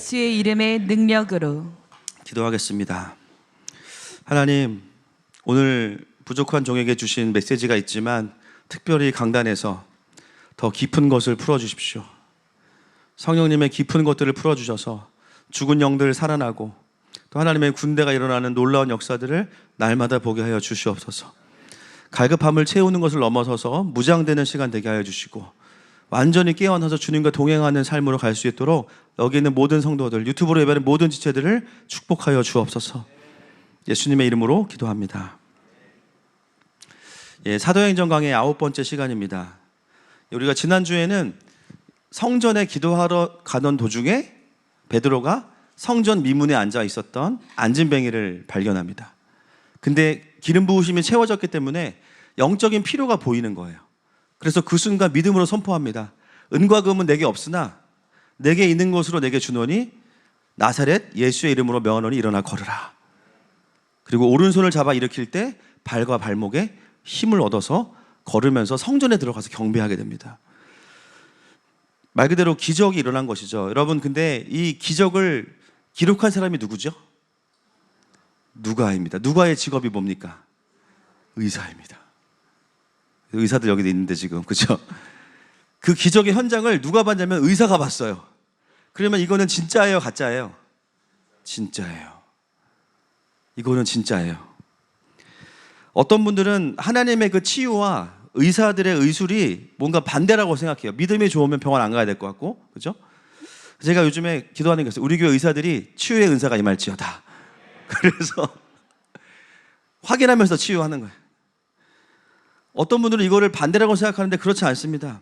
예수의 이름의 능력으로. 기도하겠습니다. 하나님, 오늘 부족한 종에게 주신 메시지가 있지만 특별히 강단에서 더 깊은 것을 풀어주십시오. 성령님의 깊은 것들을 풀어주셔서 죽은 영들 살아나고 또 하나님의 군대가 일어나는 놀라운 역사들을 날마다 보게 하여 주시옵소서. 갈급함을 채우는 것을 넘어서서 무장되는 시간 되게 하여 주시고 완전히 깨어나서 주님과 동행하는 삶으로 갈 수 있도록 여기 있는 모든 성도들, 유튜브로 예배하는 모든 지체들을 축복하여 주옵소서. 예수님의 이름으로 기도합니다. 사도행전 강의 9번째 시간입니다. 우리가 지난주에는 성전에 기도하러 가던 도중에 베드로가 성전 미문에 앉아 있었던 안진뱅이를 발견합니다. 근데 기름 부으심이 채워졌기 때문에 영적인 필요가 보이는 거예요. 그래서 그 순간 믿음으로 선포합니다. 은과 금은 내게 없으나 내게 있는 것으로 내게 주노니 나사렛 예수의 이름으로 명하노니 일어나 걸으라. 그리고 오른손을 잡아 일으킬 때 발과 발목에 힘을 얻어서 걸으면서 성전에 들어가서 경배하게 됩니다. 말 그대로 기적이 일어난 것이죠. 여러분, 근데 이 기적을 기록한 사람이 누구죠? 누가입니다. 누가의 직업이 뭡니까? 의사입니다. 의사들 여기 있는데 지금, 그렇죠? 그 기적의 현장을 누가 봤냐면 의사가 봤어요. 그러면 이거는 진짜예요, 가짜예요? 진짜예요. 이거는 진짜예요. 어떤 분들은 하나님의 그 치유와 의사들의 의술이 뭔가 반대라고 생각해요. 믿음이 좋으면 병원 안 가야 될 것 같고, 그렇죠? 제가 요즘에 기도하는 게 있어요. 우리 교회 의사들이 치유의 은사가 임할지어다. 그래서 확인하면서 치유하는 거예요. 어떤 분들은 이거를 반대라고 생각하는데 그렇지 않습니다.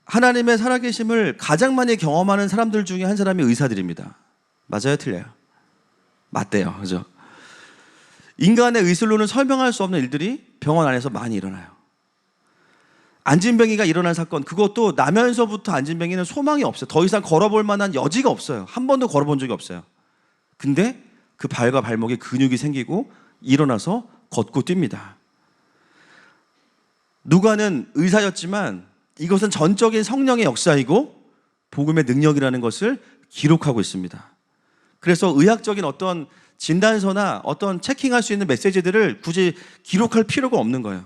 하나님의 살아계심을 가장 많이 경험하는 사람들 중에 한 사람이 의사들입니다. 맞아요, 틀려요? 맞대요, 그죠? 인간의 의술로는 설명할 수 없는 일들이 병원 안에서 많이 일어나요. 안진뱅이가 일어난 사건, 그것도 나면서부터 안진뱅이는 소망이 없어요. 더 이상 걸어볼 만한 여지가 없어요. 한 번도 걸어본 적이 없어요. 근데 그 발과 발목에 근육이 생기고 일어나서 걷고 뜁니다. 누가는 의사였지만 이것은 전적인 성령의 역사이고 복음의 능력이라는 것을 기록하고 있습니다. 그래서 의학적인 어떤 진단서나 어떤 체킹할 수 있는 메시지들을 굳이 기록할 필요가 없는 거예요.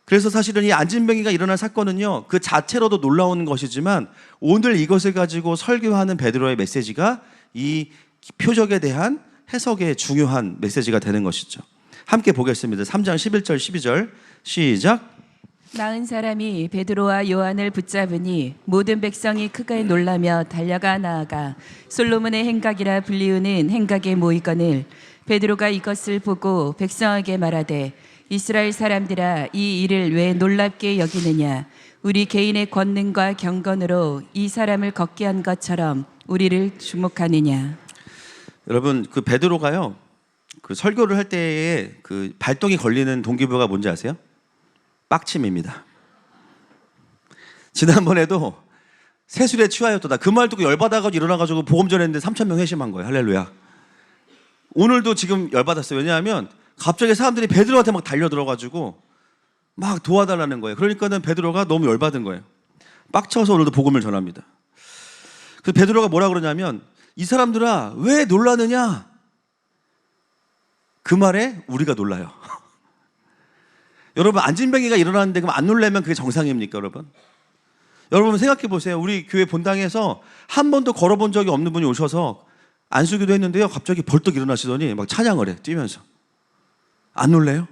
그래서 사실은 이 안진뱅이가 일어난 사건은요, 그 자체로도 놀라운 것이지만 오늘 이것을 가지고 설교하는 베드로의 메시지가 이 표적에 대한 해석의 중요한 메시지가 되는 것이죠. 함께 보겠습니다. 3장 11절 12절 시작. 나은 사람이 베드로와 요한을 붙잡으니 모든 백성이 크게 놀라며 달려가 나아가 솔로몬의 행각이라 불리우는 행각에 모이거늘 베드로가 이것을 보고 백성에게 말하되 이스라엘 사람들아 이 일을 왜 놀랍게 여기느냐 우리 개인의 권능과 경건으로 이 사람을 걷게 한 것처럼 우리를 주목하느냐. 여러분, 그 베드로가요, 그 설교를 할 때에 그 발동이 걸리는 동기부여가 뭔지 아세요? 빡침입니다. 지난번에도 세술에 취하였도다. 그 말 듣고 열받아가지고 일어나가지고 복음 전했는데 3,000명 회심한 거예요. 할렐루야. 오늘도 지금 열받았어요. 왜냐하면 갑자기 사람들이 베드로한테 막 달려들어가지고 막 도와달라는 거예요. 그러니까는 베드로가 너무 열받은 거예요. 빡쳐서 오늘도 복음을 전합니다. 그래서 베드로가 뭐라 그러냐면 이 사람들아 왜 놀라느냐? 그 말에 우리가 놀라요. 여러분, 안진뱅이가 일어났는데 그럼 안 놀라면 그게 정상입니까, 여러분? 여러분 생각해 보세요. 우리 교회 본당에서 한 번도 걸어본 적이 없는 분이 오셔서 안수기도 했는데요, 갑자기 벌떡 일어나시더니 막 찬양을 해, 뛰면서. 안 놀래요?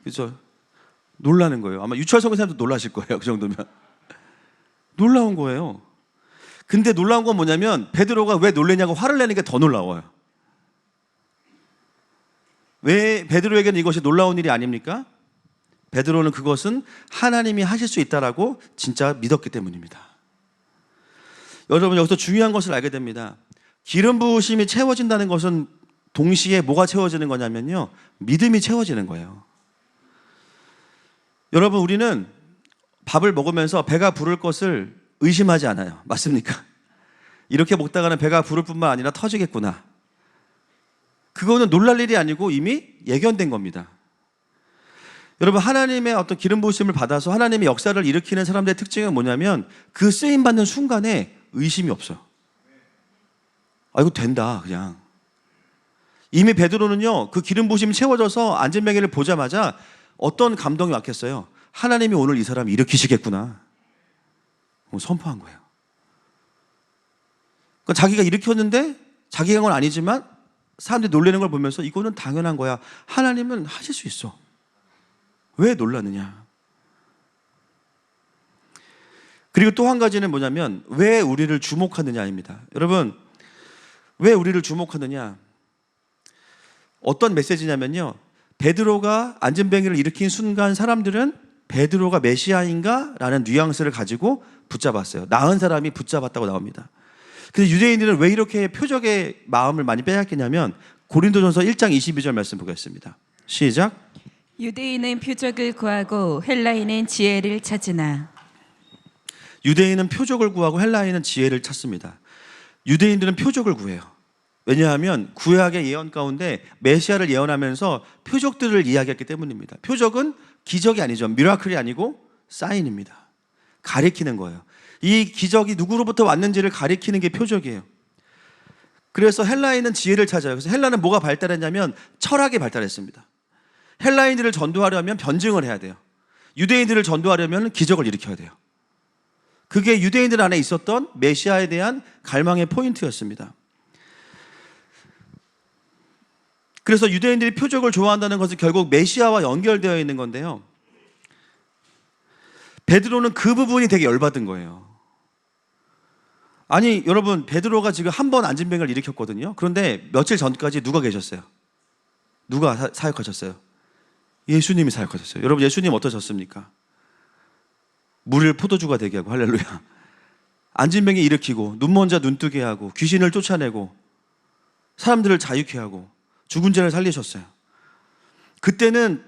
그죠? 놀라는 거예요. 아마 유철성 선생님도 놀라실 거예요, 그 정도면. 놀라운 거예요. 근데 놀라운 건 뭐냐면 베드로가 왜 놀래냐고 화를 내는 게 더 놀라워요. 왜 베드로에게는 이것이 놀라운 일이 아닙니까? 베드로는 그것은 하나님이 하실 수 있다라고 진짜 믿었기 때문입니다. 여러분, 여기서 중요한 것을 알게 됩니다. 기름 부으심이 채워진다는 것은 동시에 뭐가 채워지는 거냐면요, 믿음이 채워지는 거예요. 여러분, 우리는 밥을 먹으면서 배가 부를 것을 의심하지 않아요. 맞습니까? 이렇게 먹다가는 배가 부를 뿐만 아니라 터지겠구나. 그거는 놀랄 일이 아니고 이미 예견된 겁니다. 여러분, 하나님의 어떤 기름 부으심을 받아서 하나님의 역사를 일으키는 사람들의 특징은 뭐냐면 그 쓰임 받는 순간에 의심이 없어요. 아, 이거 된다, 그냥. 이미 베드로는요, 그 기름 부심이 채워져서 안진뱅이를 보자마자 어떤 감동이 왔겠어요? 하나님이 오늘 이 사람을 일으키시겠구나. 선포한 거예요. 그러니까 자기가 일으켰는데 자기가 한 건 아니지만 사람들이 놀라는 걸 보면서 이거는 당연한 거야. 하나님은 하실 수 있어. 왜 놀랐느냐? 그리고 또 한 가지는 뭐냐면 왜 우리를 주목하느냐입니다. 여러분, 왜 우리를 주목하느냐? 어떤 메시지냐면요, 베드로가 안진뱅이를 일으킨 순간 사람들은 베드로가 메시아인가? 라는 뉘앙스를 가지고 붙잡았어요. 나은 사람이 붙잡았다고 나옵니다. 근데 유대인들은 왜 이렇게 표적의 마음을 많이 빼앗기냐면 고린도전서 1장 22절 말씀 보겠습니다. 시작. 유대인은 표적을 구하고 헬라인은 지혜를 찾으나. 유대인은 표적을 구하고 헬라인은 지혜를 찾습니다. 유대인들은 표적을 구해요. 왜냐하면 구약의 예언 가운데 메시아를 예언하면서 표적들을 이야기했기 때문입니다. 표적은 기적이 아니죠. 미라클이 아니고 사인입니다. 가리키는 거예요. 이 기적이 누구로부터 왔는지를 가리키는 게 표적이에요. 그래서 헬라인은 지혜를 찾아요. 그래서 헬라는 뭐가 발달했냐면 철학이 발달했습니다. 헬라인들을 전도하려면 변증을 해야 돼요. 유대인들을 전도하려면 기적을 일으켜야 돼요. 그게 유대인들 안에 있었던 메시아에 대한 갈망의 포인트였습니다. 그래서 유대인들이 표적을 좋아한다는 것은 결국 메시아와 연결되어 있는 건데요, 베드로는 그 부분이 되게 열받은 거예요. 아니 여러분, 베드로가 지금 한 번 안진뱅이를 일으켰거든요. 그런데 며칠 전까지 누가 계셨어요? 누가 사역하셨어요? 예수님이 사역하셨어요. 여러분, 예수님 어떠셨습니까? 물을 포도주가 되게 하고, 할렐루야. 안진뱅이 일으키고 눈먼 자 눈뜨게 하고 귀신을 쫓아내고 사람들을 자유케 하고 죽은 자를 살리셨어요. 그때는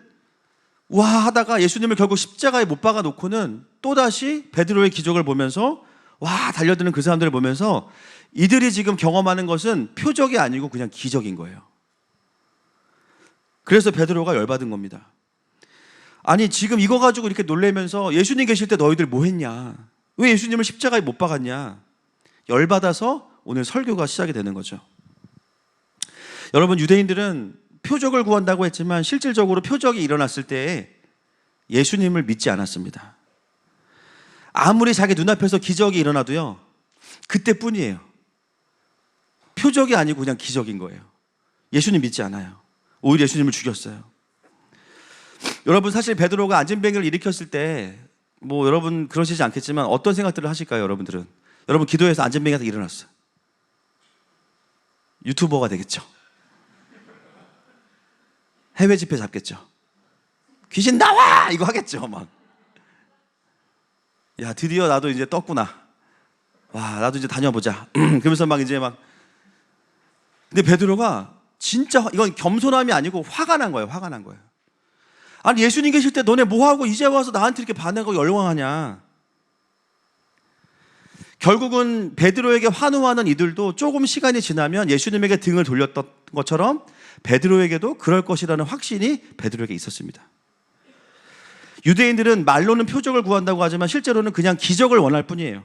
와 하다가 예수님을 결국 십자가에 못 박아 놓고는 또다시 베드로의 기적을 보면서 와 달려드는 그 사람들을 보면서 이들이 지금 경험하는 것은 표적이 아니고 그냥 기적인 거예요. 그래서 베드로가 열받은 겁니다. 아니 지금 이거 가지고 이렇게 놀래면서 예수님 계실 때 너희들 뭐 했냐? 왜 예수님을 십자가에 못 박았냐? 열받아서 오늘 설교가 시작이 되는 거죠. 여러분, 유대인들은 표적을 구한다고 했지만 실질적으로 표적이 일어났을 때 예수님을 믿지 않았습니다. 아무리 자기 눈앞에서 기적이 일어나도요, 그때뿐이에요. 표적이 아니고 그냥 기적인 거예요. 예수님 믿지 않아요. 오히려 예수님을 죽였어요. 여러분, 사실 베드로가 안진뱅이를 일으켰을 때 뭐 여러분 그러시지 않겠지만 어떤 생각들을 하실까요? 여러분들은 여러분 기도해서 안진뱅이가 일어났어요. 유튜버가 되겠죠. 해외 집회 잡겠죠. 귀신 나와! 이거 하겠죠. 막. 야, 드디어 나도 이제 떴구나. 와, 나도 이제 다녀보자. 그러면서 막 이제 막. 근데 베드로가 진짜 이건 겸손함이 아니고 화가 난 거예요. 화가 난 거예요. 아니 예수님 계실 때 너네 뭐하고 이제 와서 나한테 이렇게 반하고 열광하냐. 결국은 베드로에게 환호하는 이들도 조금 시간이 지나면 예수님에게 등을 돌렸던 것처럼 베드로에게도 그럴 것이라는 확신이 베드로에게 있었습니다. 유대인들은 말로는 표적을 구한다고 하지만 실제로는 그냥 기적을 원할 뿐이에요.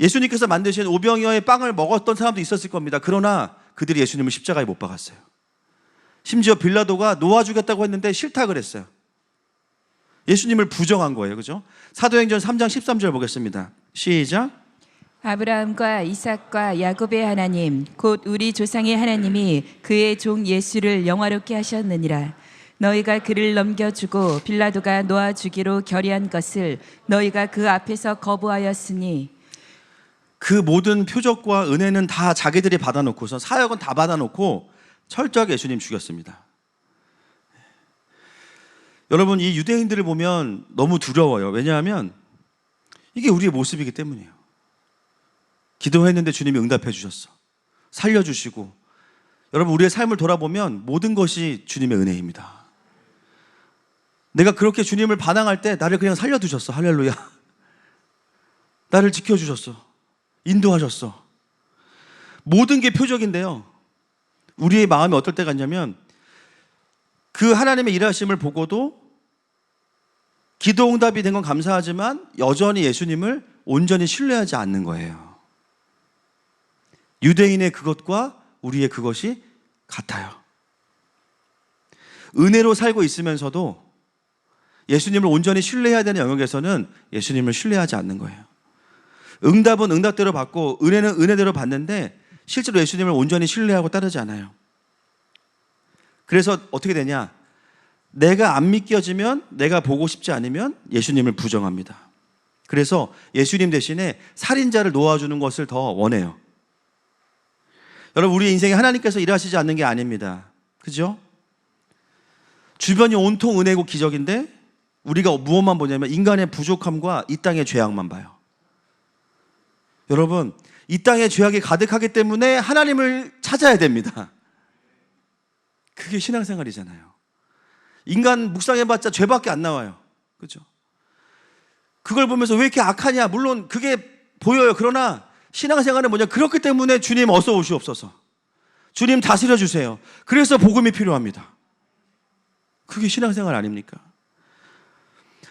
예수님께서 만드신 오병이어의 빵을 먹었던 사람도 있었을 겁니다. 그러나 그들이 예수님을 십자가에 못 박았어요. 심지어 빌라도가 놓아주겠다고 했는데 싫다 그랬어요. 예수님을 부정한 거예요. 그죠? 사도행전 3장 13절 보겠습니다. 시작. 아브라함과 이삭과 야곱의 하나님 곧 우리 조상의 하나님이 그의 종 예수를 영화롭게 하셨느니라. 너희가 그를 넘겨주고 빌라도가 놓아주기로 결의한 것을 너희가 그 앞에서 거부하였으니. 그 모든 표적과 은혜는 다 자기들이 받아놓고서 사역은 다 받아놓고 철저하게 예수님 죽였습니다. 여러분, 이 유대인들을 보면 너무 두려워요. 왜냐하면 이게 우리의 모습이기 때문이에요. 기도했는데 주님이 응답해 주셨어. 살려주시고. 여러분, 우리의 삶을 돌아보면 모든 것이 주님의 은혜입니다. 내가 그렇게 주님을 반항할 때 나를 그냥 살려두셨어. 할렐루야. 나를 지켜주셨어. 인도하셨어. 모든 게 표적인데요, 우리의 마음이 어떨 때가 있냐면 그 하나님의 일하심을 보고도 기도 응답이 된 건 감사하지만 여전히 예수님을 온전히 신뢰하지 않는 거예요. 유대인의 그것과 우리의 그것이 같아요. 은혜로 살고 있으면서도 예수님을 온전히 신뢰해야 되는 영역에서는 예수님을 신뢰하지 않는 거예요. 응답은 응답대로 받고 은혜는 은혜대로 받는데 실제로 예수님을 온전히 신뢰하고 따르지 않아요. 그래서 어떻게 되냐? 내가 안 믿겨지면, 내가 보고 싶지 않으면 예수님을 부정합니다. 그래서 예수님 대신에 살인자를 놓아주는 것을 더 원해요. 여러분, 우리 인생에 하나님께서 일하시지 않는 게 아닙니다. 그죠? 주변이 온통 은혜고 기적인데 우리가 무엇만 보냐면 인간의 부족함과 이 땅의 죄악만 봐요. 여러분, 이 땅에 죄악이 가득하기 때문에 하나님을 찾아야 됩니다. 그게 신앙생활이잖아요. 인간 묵상해봤자 죄밖에 안 나와요. 그렇죠? 그걸 보면서 왜 이렇게 악하냐? 물론 그게 보여요. 그러나 신앙생활은 뭐냐? 그렇기 때문에 주님 어서 오시옵소서. 주님 다스려 주세요. 그래서 복음이 필요합니다. 그게 신앙생활 아닙니까?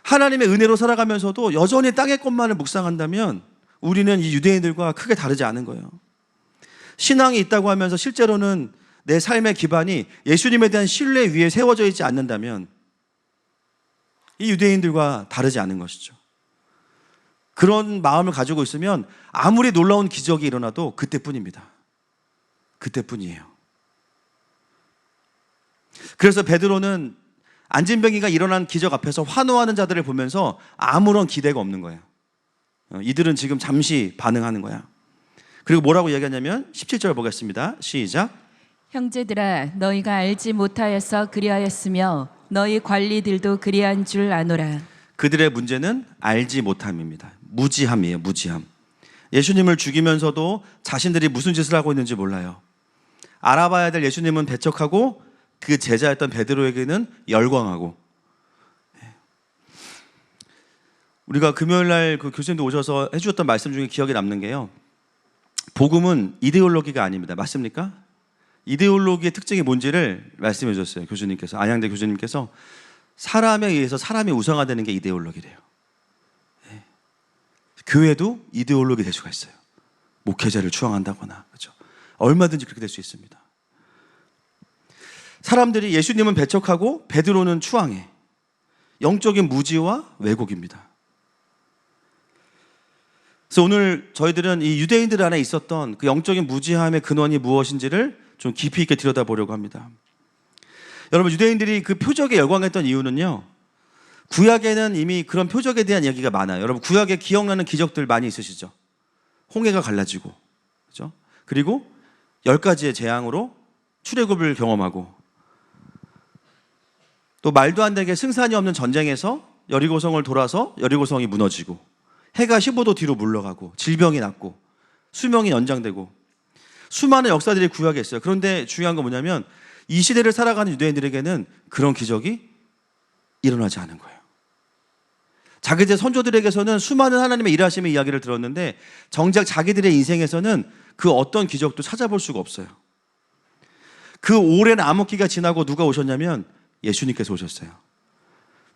하나님의 은혜로 살아가면서도 여전히 땅의 것만을 묵상한다면 우리는 이 유대인들과 크게 다르지 않은 거예요. 신앙이 있다고 하면서 실제로는 내 삶의 기반이 예수님에 대한 신뢰 위에 세워져 있지 않는다면 이 유대인들과 다르지 않은 것이죠. 그런 마음을 가지고 있으면 아무리 놀라운 기적이 일어나도 그때뿐입니다. 그때뿐이에요. 그래서 베드로는 안진뱅이가 일어난 기적 앞에서 환호하는 자들을 보면서 아무런 기대가 없는 거예요. 이들은 지금 잠시 반응하는 거야. 그리고 뭐라고 이야기하냐면 17절 보겠습니다. 시작. 형제들아, 너희가 알지 못하여서 그리하였으며 너희 관리들도 그리한 줄 아노라. 그들의 문제는 알지 못함입니다. 무지함이에요. 무지함. 예수님을 죽이면서도 자신들이 무슨 짓을 하고 있는지 몰라요. 알아봐야 될 예수님은 배척하고 그 제자였던 베드로에게는 열광하고. 우리가 금요일날 그 교수님도 오셔서 해주셨던 말씀 중에 기억에 남는 게요, 복음은 이데올로기가 아닙니다. 맞습니까? 이데올로기의 특징이 뭔지를 말씀해 주셨어요. 교수님께서, 안양대 교수님께서. 사람에 의해서 사람이 우상화되는 게 이데올로기래요. 네. 교회도 이데올로기 될 수가 있어요. 목회자를 추앙한다거나, 그렇죠? 얼마든지 그렇게 될 수 있습니다. 사람들이 예수님은 배척하고 베드로는 추앙해. 영적인 무지와 왜곡입니다. 그래서 오늘 저희들은 이 유대인들 안에 있었던 그 영적인 무지함의 근원이 무엇인지를 좀 깊이 있게 들여다보려고 합니다. 여러분, 유대인들이 그 표적에 열광했던 이유는요, 구약에는 이미 그런 표적에 대한 이야기가 많아요. 여러분, 구약에 기억나는 기적들 많이 있으시죠? 홍해가 갈라지고, 그렇죠? 그리고 10가지의 재앙으로 출애굽을 경험하고, 또 말도 안 되게 승산이 없는 전쟁에서 여리고성을 돌아서 여리고성이 무너지고, 해가 15도 뒤로 물러가고, 질병이 낫고, 수명이 연장되고, 수많은 역사들이 구약에 있어요. 그런데 중요한 건 뭐냐면 이 시대를 살아가는 유대인들에게는 그런 기적이 일어나지 않은 거예요. 자기들 선조들에게서는 수많은 하나님의 일하심의 이야기를 들었는데 정작 자기들의 인생에서는 그 어떤 기적도 찾아볼 수가 없어요. 그 오랜 암흑기가 지나고 누가 오셨냐면 예수님께서 오셨어요.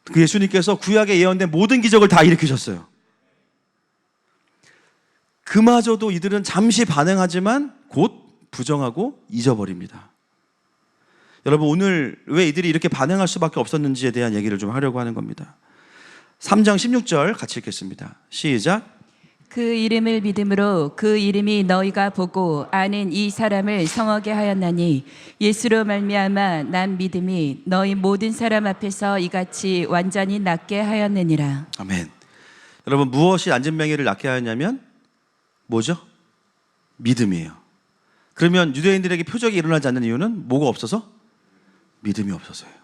그 예수님께서 구약에 예언된 모든 기적을 다 일으키셨어요. 그마저도 이들은 잠시 반응하지만 곧 부정하고 잊어버립니다. 여러분, 오늘 왜 이들이 이렇게 반응할 수밖에 없었는지에 대한 얘기를 좀 하려고 하는 겁니다. 3장 16절 같이 읽겠습니다. 시작. 그 이름을 믿음으로 그 이름이 너희가 보고 아는 이 사람을 성하게 하였나니 예수로 말미암아 난 믿음이 너희 모든 사람 앞에서 이같이 완전히 낫게 하였느니라. 아멘. 여러분, 무엇이 안진뱅이를 낫게 하였냐면 뭐죠? 믿음이에요. 그러면 유대인들에게 표적이 일어나지 않는 이유는 뭐가 없어서? 믿음이 없어서예요.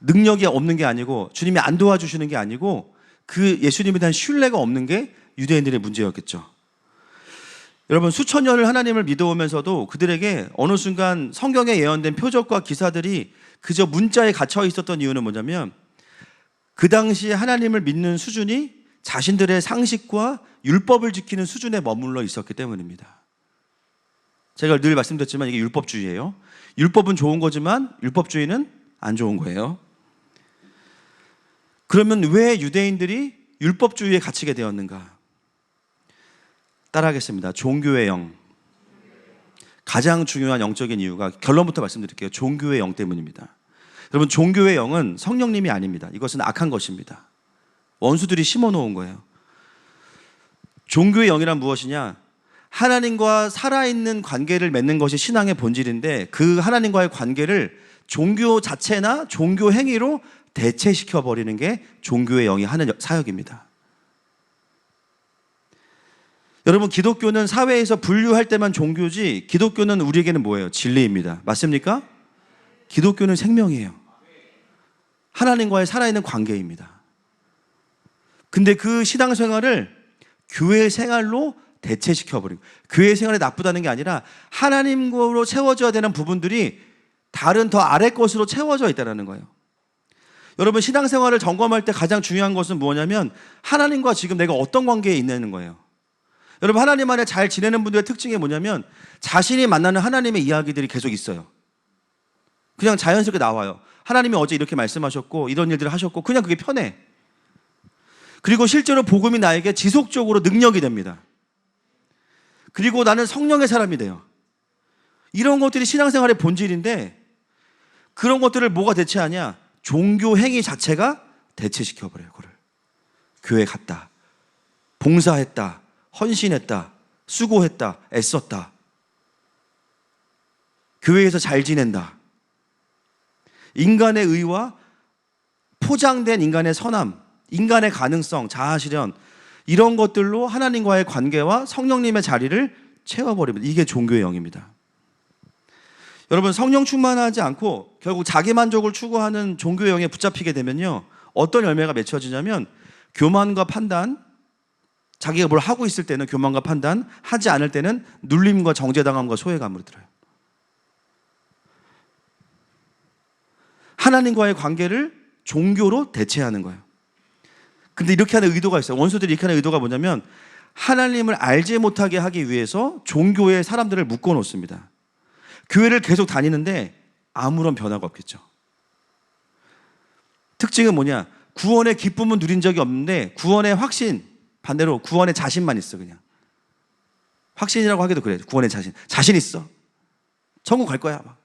능력이 없는 게 아니고 주님이 안 도와주시는 게 아니고 그 예수님에 대한 신뢰가 없는 게 유대인들의 문제였겠죠. 여러분, 수천 년을 하나님을 믿어오면서도 그들에게 어느 순간 성경에 예언된 표적과 기사들이 그저 문자에 갇혀 있었던 이유는 뭐냐면 그 당시에 하나님을 믿는 수준이 자신들의 상식과 율법을 지키는 수준에 머물러 있었기 때문입니다. 제가 늘 말씀드렸지만 이게 율법주의예요. 율법은 좋은 거지만 율법주의는 안 좋은 거예요. 그러면 왜 유대인들이 율법주의에 갇히게 되었는가? 따라하겠습니다. 종교의 영. 가장 중요한 영적인 이유가, 결론부터 말씀드릴게요. 종교의 영 때문입니다. 여러분, 종교의 영은 성령님이 아닙니다. 이것은 악한 것입니다. 원수들이 심어놓은 거예요. 종교의 영이란 무엇이냐? 하나님과 살아있는 관계를 맺는 것이 신앙의 본질인데, 그 하나님과의 관계를 종교 자체나 종교 행위로 대체시켜버리는 게 종교의 영이 하는 사역입니다. 여러분, 기독교는 사회에서 분류할 때만 종교지, 기독교는 우리에게는 뭐예요? 진리입니다. 맞습니까? 기독교는 생명이에요. 하나님과의 살아있는 관계입니다. 근데 그 신앙생활을 교회 생활로 대체시켜버린 거예요. 교회 생활이 나쁘다는 게 아니라 하나님으로 채워져야 되는 부분들이 다른 더 아래 것으로 채워져 있다는 거예요. 여러분, 신앙생활을 점검할 때 가장 중요한 것은 뭐냐면 하나님과 지금 내가 어떤 관계에 있는 거예요. 여러분, 하나님 안에 잘 지내는 분들의 특징이 뭐냐면 자신이 만나는 하나님의 이야기들이 계속 있어요. 그냥 자연스럽게 나와요. 하나님이 어제 이렇게 말씀하셨고 이런 일들을 하셨고, 그냥 그게 편해. 그리고 실제로 복음이 나에게 지속적으로 능력이 됩니다. 그리고 나는 성령의 사람이 돼요. 이런 것들이 신앙생활의 본질인데, 그런 것들을 뭐가 대체하냐? 종교 행위 자체가 대체시켜버려요. 그걸. 교회 갔다, 봉사했다, 헌신했다, 수고했다, 애썼다, 교회에서 잘 지낸다. 인간의 의와 포장된 인간의 선함, 인간의 가능성, 자아실현, 이런 것들로 하나님과의 관계와 성령님의 자리를 채워버립니다. 이게 종교의 영입니다. 여러분, 성령 충만하지 않고 결국 자기 만족을 추구하는 종교의 영에 붙잡히게 되면요, 어떤 열매가 맺혀지냐면 교만과 판단, 자기가 뭘 하고 있을 때는 교만과 판단, 하지 않을 때는 눌림과 정죄당함과 소외감으로 들어요. 하나님과의 관계를 종교로 대체하는 거예요. 근데 이렇게 하는 의도가 있어요. 원수들이 이렇게 하는 의도가 뭐냐면 하나님을 알지 못하게 하기 위해서 종교에 사람들을 묶어 놓습니다. 교회를 계속 다니는데 아무런 변화가 없겠죠. 특징은 뭐냐? 구원의 기쁨은 누린 적이 없는데 구원의 확신, 반대로 구원의 자신만 있어. 그냥 확신이라고 하기도 그래. 구원의 자신 있어. 천국 갈 거야. 막.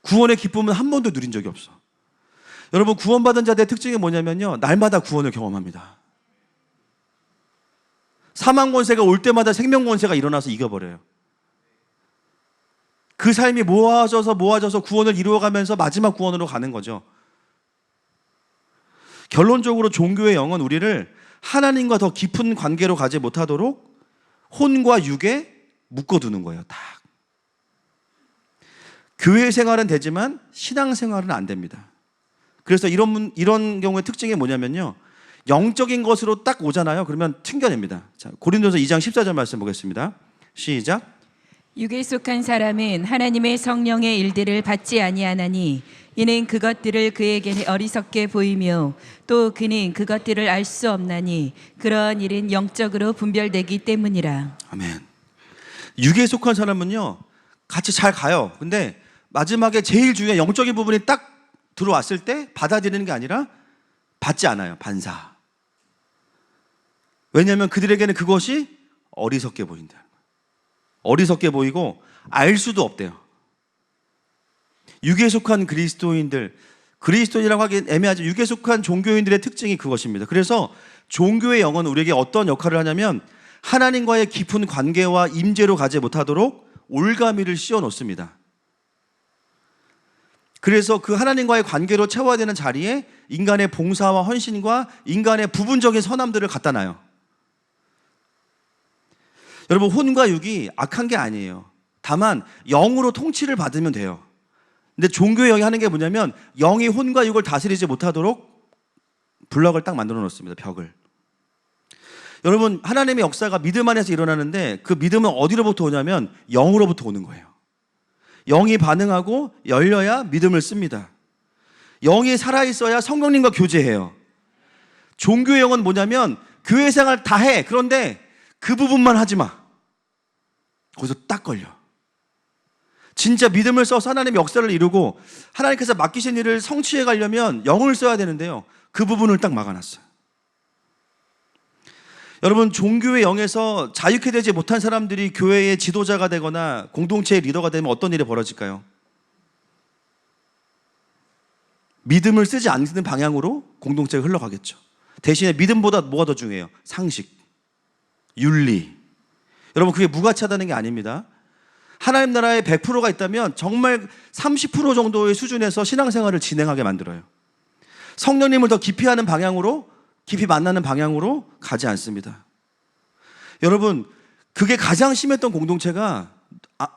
구원의 기쁨은 한 번도 누린 적이 없어. 여러분, 구원받은 자들의 특징이 뭐냐면요, 날마다 구원을 경험합니다. 사망 권세가 올 때마다 생명 권세가 일어나서 이겨버려요. 그 삶이 모아져서 구원을 이루어가면서 마지막 구원으로 가는 거죠. 결론적으로 종교의 영은 우리를 하나님과 더 깊은 관계로 가지 못하도록 혼과 육에 묶어두는 거예요. 딱. 교회 생활은 되지만 신앙 생활은 안 됩니다. 그래서 이런 경우의 특징이 뭐냐면요, 영적인 것으로 딱 오잖아요. 그러면 튕겨냅니다. 자, 고린도서 2장 14절 말씀 보겠습니다. 시작. 육에 속한 사람은 하나님의 성령의 일들을 받지 아니하나니 이는 그것들을 그에게 어리석게 보이며 또 그는 그것들을 알 수 없나니 그러한 일은 영적으로 분별되기 때문이라. 아멘. 육에 속한 사람은요, 같이 잘 가요. 근데 마지막에 제일 중요한 영적인 부분이 딱 들어왔을 때 받아들이는 게 아니라 받지 않아요. 반사. 왜냐하면 그들에게는 그것이 어리석게 보인다. 어리석게 보이고 알 수도 없대요. 육에 속한 그리스도인이라고 하기엔 애매하죠. 육에 속한 종교인들의 특징이 그것입니다. 그래서 종교의 영은 우리에게 어떤 역할을 하냐면 하나님과의 깊은 관계와 임재로 가지 못하도록 올가미를 씌워 놓습니다. 그래서 그 하나님과의 관계로 채워야 되는 자리에 인간의 봉사와 헌신과 인간의 부분적인 선함들을 갖다 놔요. 여러분, 혼과 육이 악한 게 아니에요. 다만 영으로 통치를 받으면 돼요. 근데 종교의 영이 하는 게 뭐냐면 영이 혼과 육을 다스리지 못하도록 블럭을 딱 만들어 놓습니다. 벽을. 여러분, 하나님의 역사가 믿음 안에서 일어나는데 그 믿음은 어디로부터 오냐면 영으로부터 오는 거예요. 영이 반응하고 열려야 믿음을 씁니다. 영이 살아있어야 성령님과 교제해요. 종교의 영은 뭐냐면 교회 생활 다 해. 그런데 그 부분만 하지 마. 거기서 딱 걸려. 진짜 믿음을 써서 하나님의 역사를 이루고 하나님께서 맡기신 일을 성취해 가려면 영을 써야 되는데요, 그 부분을 딱 막아놨어요. 여러분, 종교의 영에서 자유케 되지 못한 사람들이 교회의 지도자가 되거나 공동체의 리더가 되면 어떤 일이 벌어질까요? 믿음을 쓰지 않는 방향으로 공동체가 흘러가겠죠. 대신에 믿음보다 뭐가 더 중요해요? 상식, 윤리. 여러분, 그게 무가치하다는 게 아닙니다. 하나님 나라에 100%가 있다면 정말 30% 정도의 수준에서 신앙생활을 진행하게 만들어요. 성령님을 더 깊이 하는 방향으로, 깊이 만나는 방향으로 가지 않습니다. 여러분, 그게 가장 심했던 공동체가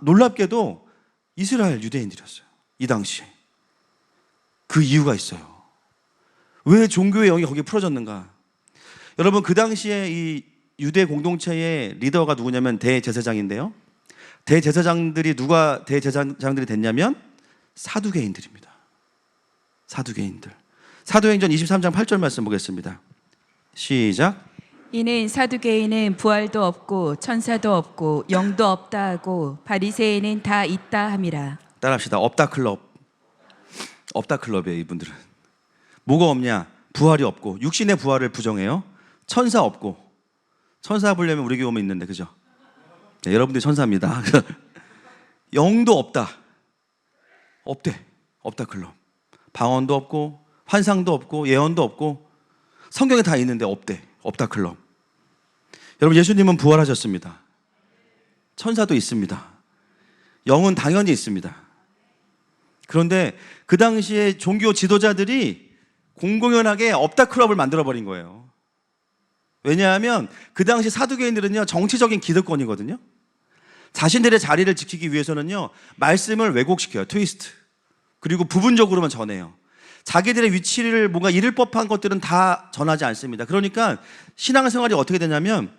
놀랍게도 이스라엘 유대인들이었어요. 이 당시에. 그 이유가 있어요. 왜 종교의 영이 거기에 풀어졌는가? 여러분, 그 당시에 이 유대 공동체의 리더가 누구냐면 대제사장인데요. 대제사장들이 누가 대제사장들이 됐냐면 사두개인들입니다. 사두개인들. 사도행전 23장 8절 말씀 보겠습니다. 시작. 이는 사두개인은 부활도 없고 천사도 없고 영도 없다 하고 바리새인은 다 있다 함이라. 따라합시다. 없다 클럽. 없다 클럽이에요, 이분들은. 뭐가 없냐? 부활이 없고, 육신의 부활을 부정해요. 천사 없고. 천사 보려면 우리 교회 오면 있는데, 그죠? 네, 여러분들이 천사입니다. 영도 없다. 없대. 없다 클럽. 방언도 없고, 환상도 없고, 예언도 없고, 성경에 다 있는데 없대. 없다 클럽. 여러분, 예수님은 부활하셨습니다. 천사도 있습니다. 영은 당연히 있습니다. 그런데 그 당시에 종교 지도자들이 공공연하게 없다 클럽을 만들어버린 거예요. 왜냐하면 그 당시 사두개인들은요, 정치적인 기득권이거든요. 자신들의 자리를 지키기 위해서는요, 말씀을 왜곡시켜요. 트위스트. 그리고 부분적으로만 전해요. 자기들의 위치를 뭔가 잃을 법한 것들은 다 전하지 않습니다. 그러니까 신앙생활이 어떻게 되냐면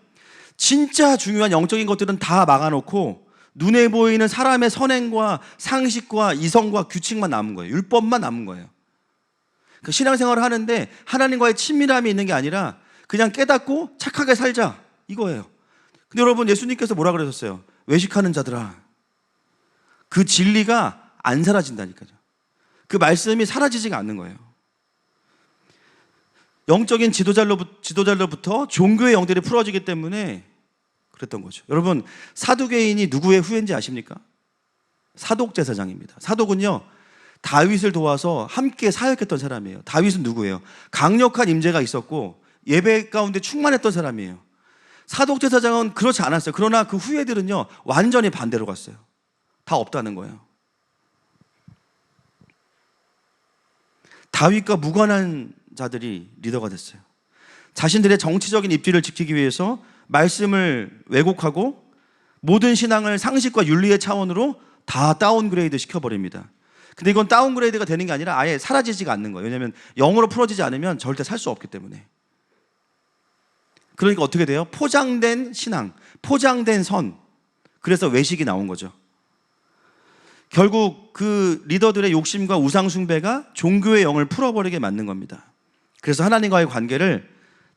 진짜 중요한 영적인 것들은 다 막아놓고 눈에 보이는 사람의 선행과 상식과 이성과 규칙만 남은 거예요. 율법만 남은 거예요. 그 신앙생활을 하는데 하나님과의 친밀함이 있는 게 아니라 그냥 깨닫고 착하게 살자, 이거예요. 근데 여러분, 예수님께서 뭐라 그러셨어요? 외식하는 자들아, 그 진리가 안 사라진다니까요. 그 말씀이 사라지지가 않는 거예요. 영적인 지도자로부터 종교의 영들이 풀어지기 때문에 그랬던 거죠. 여러분, 사두개인이 누구의 후예인지 아십니까? 사독제사장입니다. 사독은요, 다윗을 도와서 함께 사역했던 사람이에요. 다윗은 누구예요? 강력한 임재가 있었고 예배 가운데 충만했던 사람이에요. 사독제사장은 그렇지 않았어요. 그러나 그 후예들은요, 완전히 반대로 갔어요. 다 없다는 거예요. 다윗과 무관한 자들이 리더가 됐어요. 자신들의 정치적인 입지를 지키기 위해서 말씀을 왜곡하고 모든 신앙을 상식과 윤리의 차원으로 다 다운그레이드 시켜버립니다. 근데 이건 다운그레이드가 되는 게 아니라 아예 사라지지가 않는 거예요. 왜냐하면 영으로 풀어지지 않으면 절대 살 수 없기 때문에. 그러니까 어떻게 돼요? 포장된 신앙, 포장된 선. 그래서 외식이 나온 거죠. 결국 그 리더들의 욕심과 우상숭배가 종교의 영을 풀어버리게 만든 겁니다. 그래서 하나님과의 관계를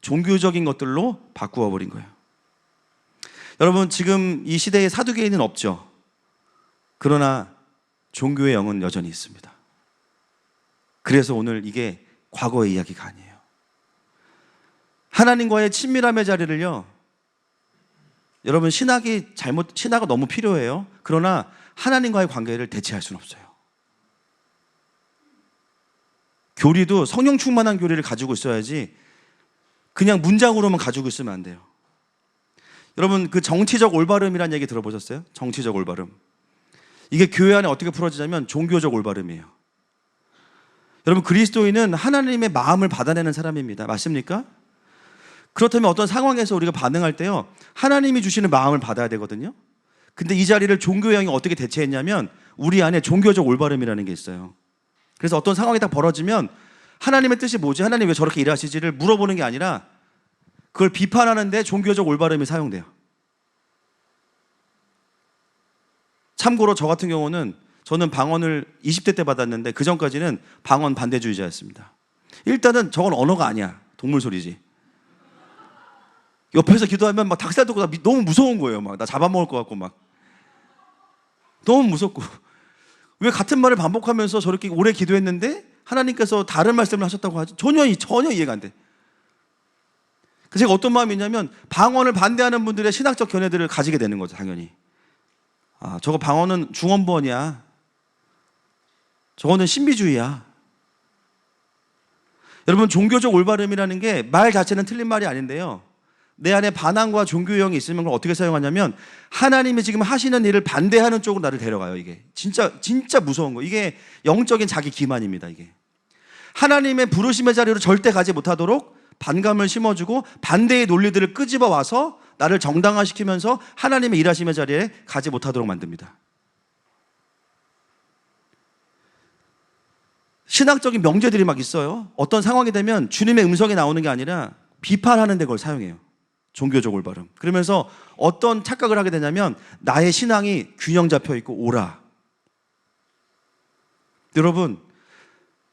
종교적인 것들로 바꾸어 버린 거예요. 여러분, 지금 이 시대에 사두개인은 없죠. 그러나 종교의 영은 여전히 있습니다. 그래서 오늘 이게 과거의 이야기가 아니에요. 하나님과의 친밀함의 자리를요, 여러분, 신학은 너무 필요해요. 그러나 하나님과의 관계를 대체할 수는 없어요. 교리도 성령 충만한 교리를 가지고 있어야지 그냥 문장으로만 가지고 있으면 안 돼요. 여러분, 그 정치적 올바름이라는 얘기 들어보셨어요? 정치적 올바름. 이게 교회 안에 어떻게 풀어지냐면 종교적 올바름이에요. 여러분, 그리스도인은 하나님의 마음을 받아내는 사람입니다. 맞습니까? 그렇다면 어떤 상황에서 우리가 반응할 때요, 하나님이 주시는 마음을 받아야 되거든요. 근데 이 자리를 종교의 영이 어떻게 대체했냐면 우리 안에 종교적 올바름이라는 게 있어요. 그래서 어떤 상황이 딱 벌어지면 하나님의 뜻이 뭐지? 하나님 왜 저렇게 일하시지를 물어보는 게 아니라 그걸 비판하는데 종교적 올바름이 사용돼요. 참고로 저 같은 경우는 저는 방언을 20대 때 받았는데 그 전까지는 방언 반대주의자였습니다. 일단은 저건 언어가 아니야. 동물 소리지. 옆에서 기도하면 막 닭살 돋고 너무 무서운 거예요. 막 나 잡아먹을 것 같고 막 너무 무섭고, 왜 같은 말을 반복하면서 저렇게 오래 기도했는데 하나님께서 다른 말씀을 하셨다고 하죠? 전혀 이해가 안 돼. 제가 어떤 마음이 있냐면 방언을 반대하는 분들의 신학적 견해들을 가지게 되는 거죠, 당연히. 저거 방언은 중언부언이야. 저거는 신비주의야. 여러분, 종교적 올바름이라는 게 말 자체는 틀린 말이 아닌데요. 내 안에 반항과 종교형이 있으면 그걸 어떻게 사용하냐면 하나님이 지금 하시는 일을 반대하는 쪽으로 나를 데려가요. 이게 진짜 무서운 거. 이게 영적인 자기 기만입니다. 이게 하나님의 부르심의 자리로 절대 가지 못하도록 반감을 심어주고 반대의 논리들을 끄집어 와서 나를 정당화시키면서 하나님의 일하심의 자리에 가지 못하도록 만듭니다. 신학적인 명제들이 막 있어요. 어떤 상황이 되면 주님의 음성이 나오는 게 아니라 비판하는 데 그걸 사용해요. 종교적 올바름. 그러면서 어떤 착각을 하게 되냐면 나의 신앙이 균형 잡혀 있고 옳아. 여러분,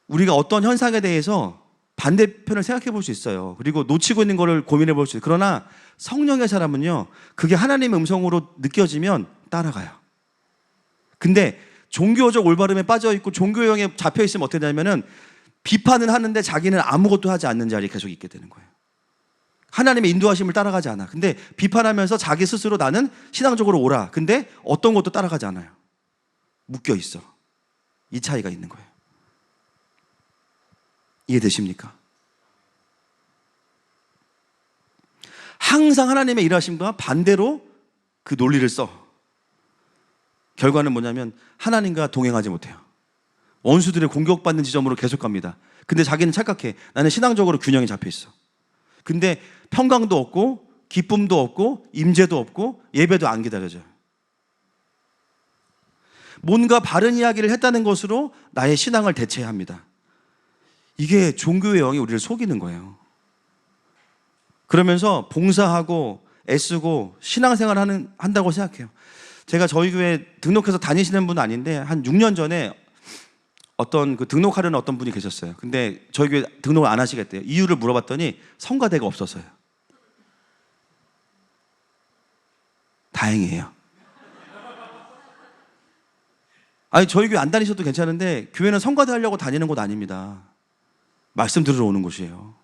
우리가 어떤 현상에 대해서 반대편을 생각해 볼 수 있어요. 그리고 놓치고 있는 거를 고민해 볼 수 있어요. 그러나 성령의 사람은요, 그게 하나님의 음성으로 느껴지면 따라가요. 근데 종교적 올바름에 빠져 있고 종교형에 잡혀 있으면 어떻게 되냐면은 비판은 하는데 자기는 아무것도 하지 않는 자리에 계속 있게 되는 거예요. 하나님의 인도하심을 따라가지 않아. 근데 비판하면서 자기 스스로 나는 신앙적으로 옳아. 근데 어떤 것도 따라가지 않아요. 묶여 있어. 이 차이가 있는 거예요. 이해되십니까? 항상 하나님의 일하심과 반대로 그 논리를 써. 결과는 뭐냐면 하나님과 동행하지 못해요. 원수들의 공격받는 지점으로 계속 갑니다. 근데 자기는 착각해. 나는 신앙적으로 균형이 잡혀 있어. 근데 평강도 없고 기쁨도 없고 임재도 없고 예배도 안 기다려져요. 뭔가 바른 이야기를 했다는 것으로 나의 신앙을 대체해야 합니다. 이게 종교의 영이 우리를 속이는 거예요. 그러면서 봉사하고 애쓰고 신앙생활 한다고 생각해요. 제가 저희 교회 등록해서 다니시는 분은 아닌데 한 6년 전에 어떤 등록하려는 어떤 분이 계셨어요. 근데 저희 교회 등록을 안 하시겠대요. 이유를 물어봤더니 성가대가 없어서요. 다행이에요. 아니, 저희 교회 안 다니셔도 괜찮은데 교회는 성가대 하려고 다니는 곳 아닙니다. 말씀 들으러 오는 곳이에요.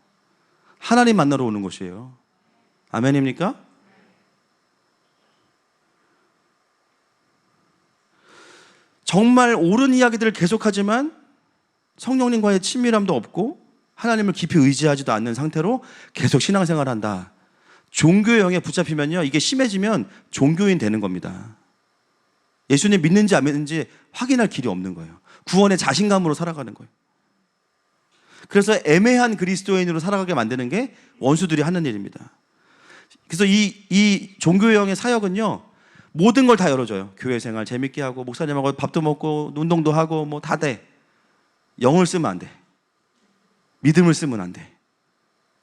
하나님 만나러 오는 곳이에요. 아멘입니까? 정말 옳은 이야기들을 계속하지만 성령님과의 친밀함도 없고 하나님을 깊이 의지하지도 않는 상태로 계속 신앙생활을 한다. 종교의 영에 붙잡히면요, 이게 심해지면 종교인 되는 겁니다. 예수님 믿는지 안 믿는지 확인할 길이 없는 거예요. 구원의 자신감으로 살아가는 거예요. 그래서 애매한 그리스도인으로 살아가게 만드는 게 원수들이 하는 일입니다. 그래서 이 종교의 영의 사역은요, 모든 걸 다 열어줘요. 교회 생활 재밌게 하고 목사님하고 밥도 먹고 운동도 하고 뭐 다 돼. 영을 쓰면 안 돼. 믿음을 쓰면 안 돼.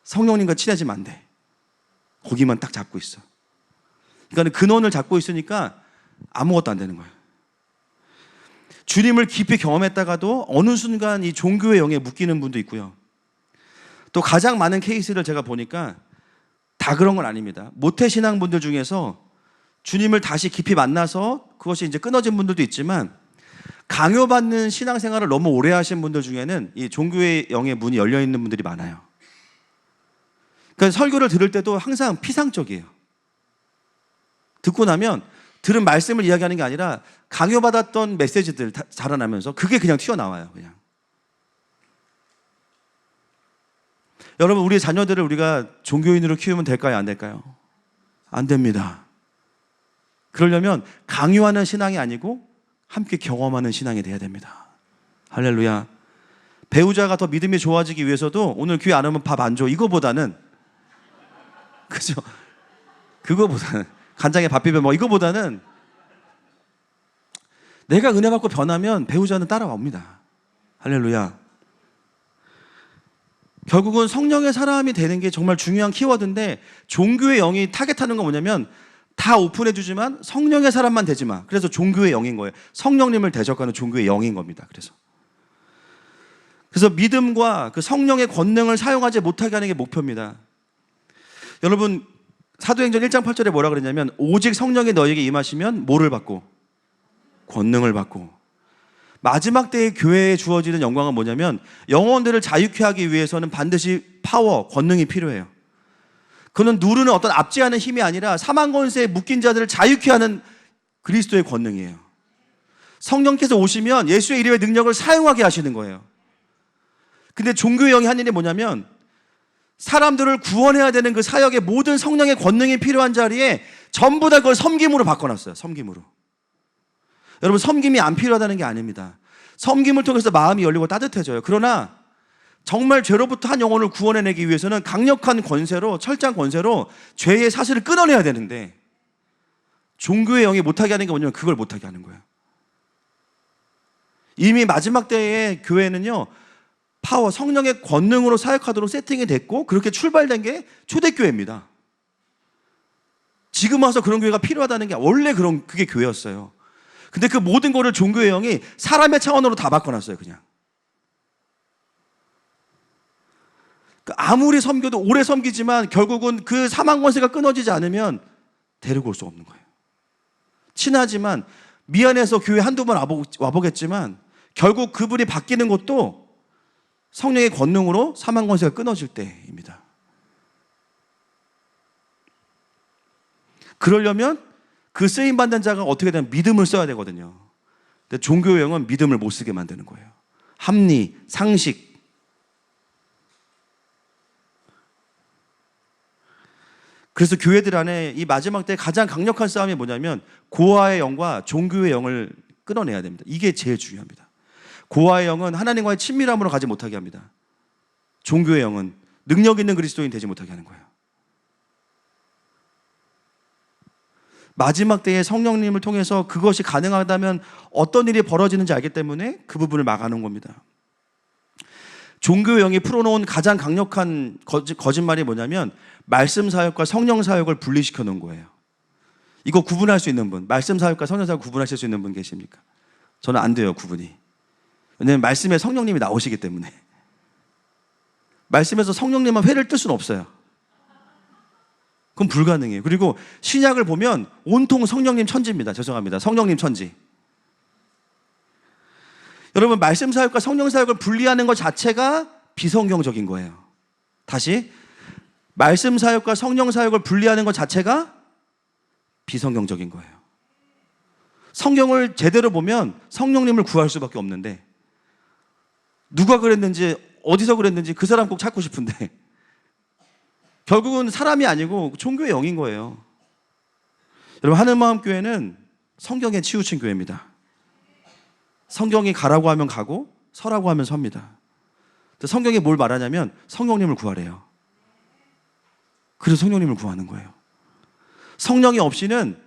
성령님과 친해지면 안 돼. 거기만 딱 잡고 있어. 그러니까 근원을 잡고 있으니까 아무것도 안 되는 거예요. 주님을 깊이 경험했다가도 어느 순간 이 종교의 영에 묶이는 분도 있고요. 또 가장 많은 케이스를 제가 보니까 다 그런 건 아닙니다. 모태신앙 분들 중에서 주님을 다시 깊이 만나서 그것이 이제 끊어진 분들도 있지만 강요받는 신앙생활을 너무 오래 하신 분들 중에는 이 종교의 영의 문이 열려 있는 분들이 많아요. 그러니까 설교를 들을 때도 항상 피상적이에요. 듣고 나면 들은 말씀을 이야기하는 게 아니라 강요받았던 메시지들 자라나면서 그게 그냥 튀어나와요. 그냥. 여러분, 우리 자녀들을 우리가 종교인으로 키우면 될까요? 안 될까요? 안 됩니다. 그러려면 강요하는 신앙이 아니고 함께 경험하는 신앙이 돼야 됩니다. 할렐루야. 배우자가 더 믿음이 좋아지기 위해서도 오늘 교회 안 오면 밥 안 줘. 이거보다는, 그죠? 그거보다는 간장에 밥 비벼 먹어. 이거보다는 내가 은혜 받고 변하면 배우자는 따라옵니다. 할렐루야. 결국은 성령의 사람이 되는 게 정말 중요한 키워드인데 종교의 영이 타겟하는 건 뭐냐면 다 오픈해 주지만 성령의 사람만 되지 마. 그래서 종교의 영인 거예요. 성령님을 대적하는 종교의 영인 겁니다. 그래서 믿음과 그 성령의 권능을 사용하지 못하게 하는 게 목표입니다. 여러분, 사도행전 1장 8절에 뭐라 그랬냐면 오직 성령이 너에게 임하시면 뭐를 받고? 권능을 받고. 마지막 때의 교회에 주어지는 영광은 뭐냐면 영혼들을 자유케 하기 위해서는 반드시 파워, 권능이 필요해요. 그는 누르는 어떤 압제하는 힘이 아니라 사망 권세에 묶인 자들을 자유케 하는 그리스도의 권능이에요. 성령께서 오시면 예수의 이름의 능력을 사용하게 하시는 거예요. 근데 종교의 영이 한 일이 뭐냐면 사람들을 구원해야 되는 그 사역의 모든 성령의 권능이 필요한 자리에 전부 다 그걸 섬김으로 바꿔놨어요. 섬김으로. 여러분, 섬김이 안 필요하다는 게 아닙니다. 섬김을 통해서 마음이 열리고 따뜻해져요. 그러나 정말 죄로부터 한 영혼을 구원해내기 위해서는 강력한 권세로, 철저한 권세로 죄의 사슬을 끊어내야 되는데 종교의 영이 못하게 하는 게 뭐냐면 그걸 못하게 하는 거예요. 이미 마지막 때의 교회는요, 파워, 성령의 권능으로 사역하도록 세팅이 됐고 그렇게 출발된 게 초대교회입니다. 지금 와서 그런 교회가 필요하다는 게 원래 그게 교회였어요. 근데 그 모든 거를 종교의 영이 사람의 차원으로 다 바꿔놨어요. 그냥 아무리 섬겨도 오래 섬기지만 결국은 그 사망 권세가 끊어지지 않으면 데리고 올 수 없는 거예요. 친하지만 미안해서 교회 한두 번 와보겠지만 결국 그분이 바뀌는 것도 성령의 권능으로 사망 권세가 끊어질 때입니다. 그러려면 그 쓰임받는 자가 어떻게 되면 믿음을 써야 되거든요. 근데 종교의 영은 믿음을 못 쓰게 만드는 거예요. 합리, 상식. 그래서 교회들 안에 이 마지막 때 가장 강력한 싸움이 뭐냐면 고아의 영과 종교의 영을 끊어내야 됩니다. 이게 제일 중요합니다. 고아의 영은 하나님과의 친밀함으로 가지 못하게 합니다. 종교의 영은 능력 있는 그리스도인 되지 못하게 하는 거예요. 마지막 때에 성령님을 통해서 그것이 가능하다면 어떤 일이 벌어지는지 알기 때문에 그 부분을 막아놓은 겁니다. 종교의 영이 풀어놓은 가장 강력한 거짓말이 뭐냐면 말씀 사역과 성령 사역을 분리시켜 놓은 거예요. 이거 구분할 수 있는 분, 말씀 사역과 성령 사역 구분하실 수 있는 분 계십니까? 저는 안 돼요, 구분이. 왜냐하면 말씀에 성령님이 나오시기 때문에. 말씀에서 성령님만 회를 뜰 수는 없어요. 그건 불가능해요. 그리고 신약을 보면 온통 성령님 천지입니다. 죄송합니다. 성령님 천지. 여러분, 말씀 사역과 성령 사역을 분리하는 것 자체가 비성경적인 거예요. 다시, 말씀 사역과 성령 사역을 분리하는 것 자체가 비성경적인 거예요. 성경을 제대로 보면 성령님을 구할 수밖에 없는데 누가 그랬는지 어디서 그랬는지 그 사람 꼭 찾고 싶은데 결국은 사람이 아니고 종교의 영인 거예요. 여러분, 하늘마음교회는 성경에 치우친 교회입니다. 성경이 가라고 하면 가고 서라고 하면 섭니다. 성경이 뭘 말하냐면 성령님을 구하래요. 그래서 성령님을 구하는 거예요. 성령이 없이는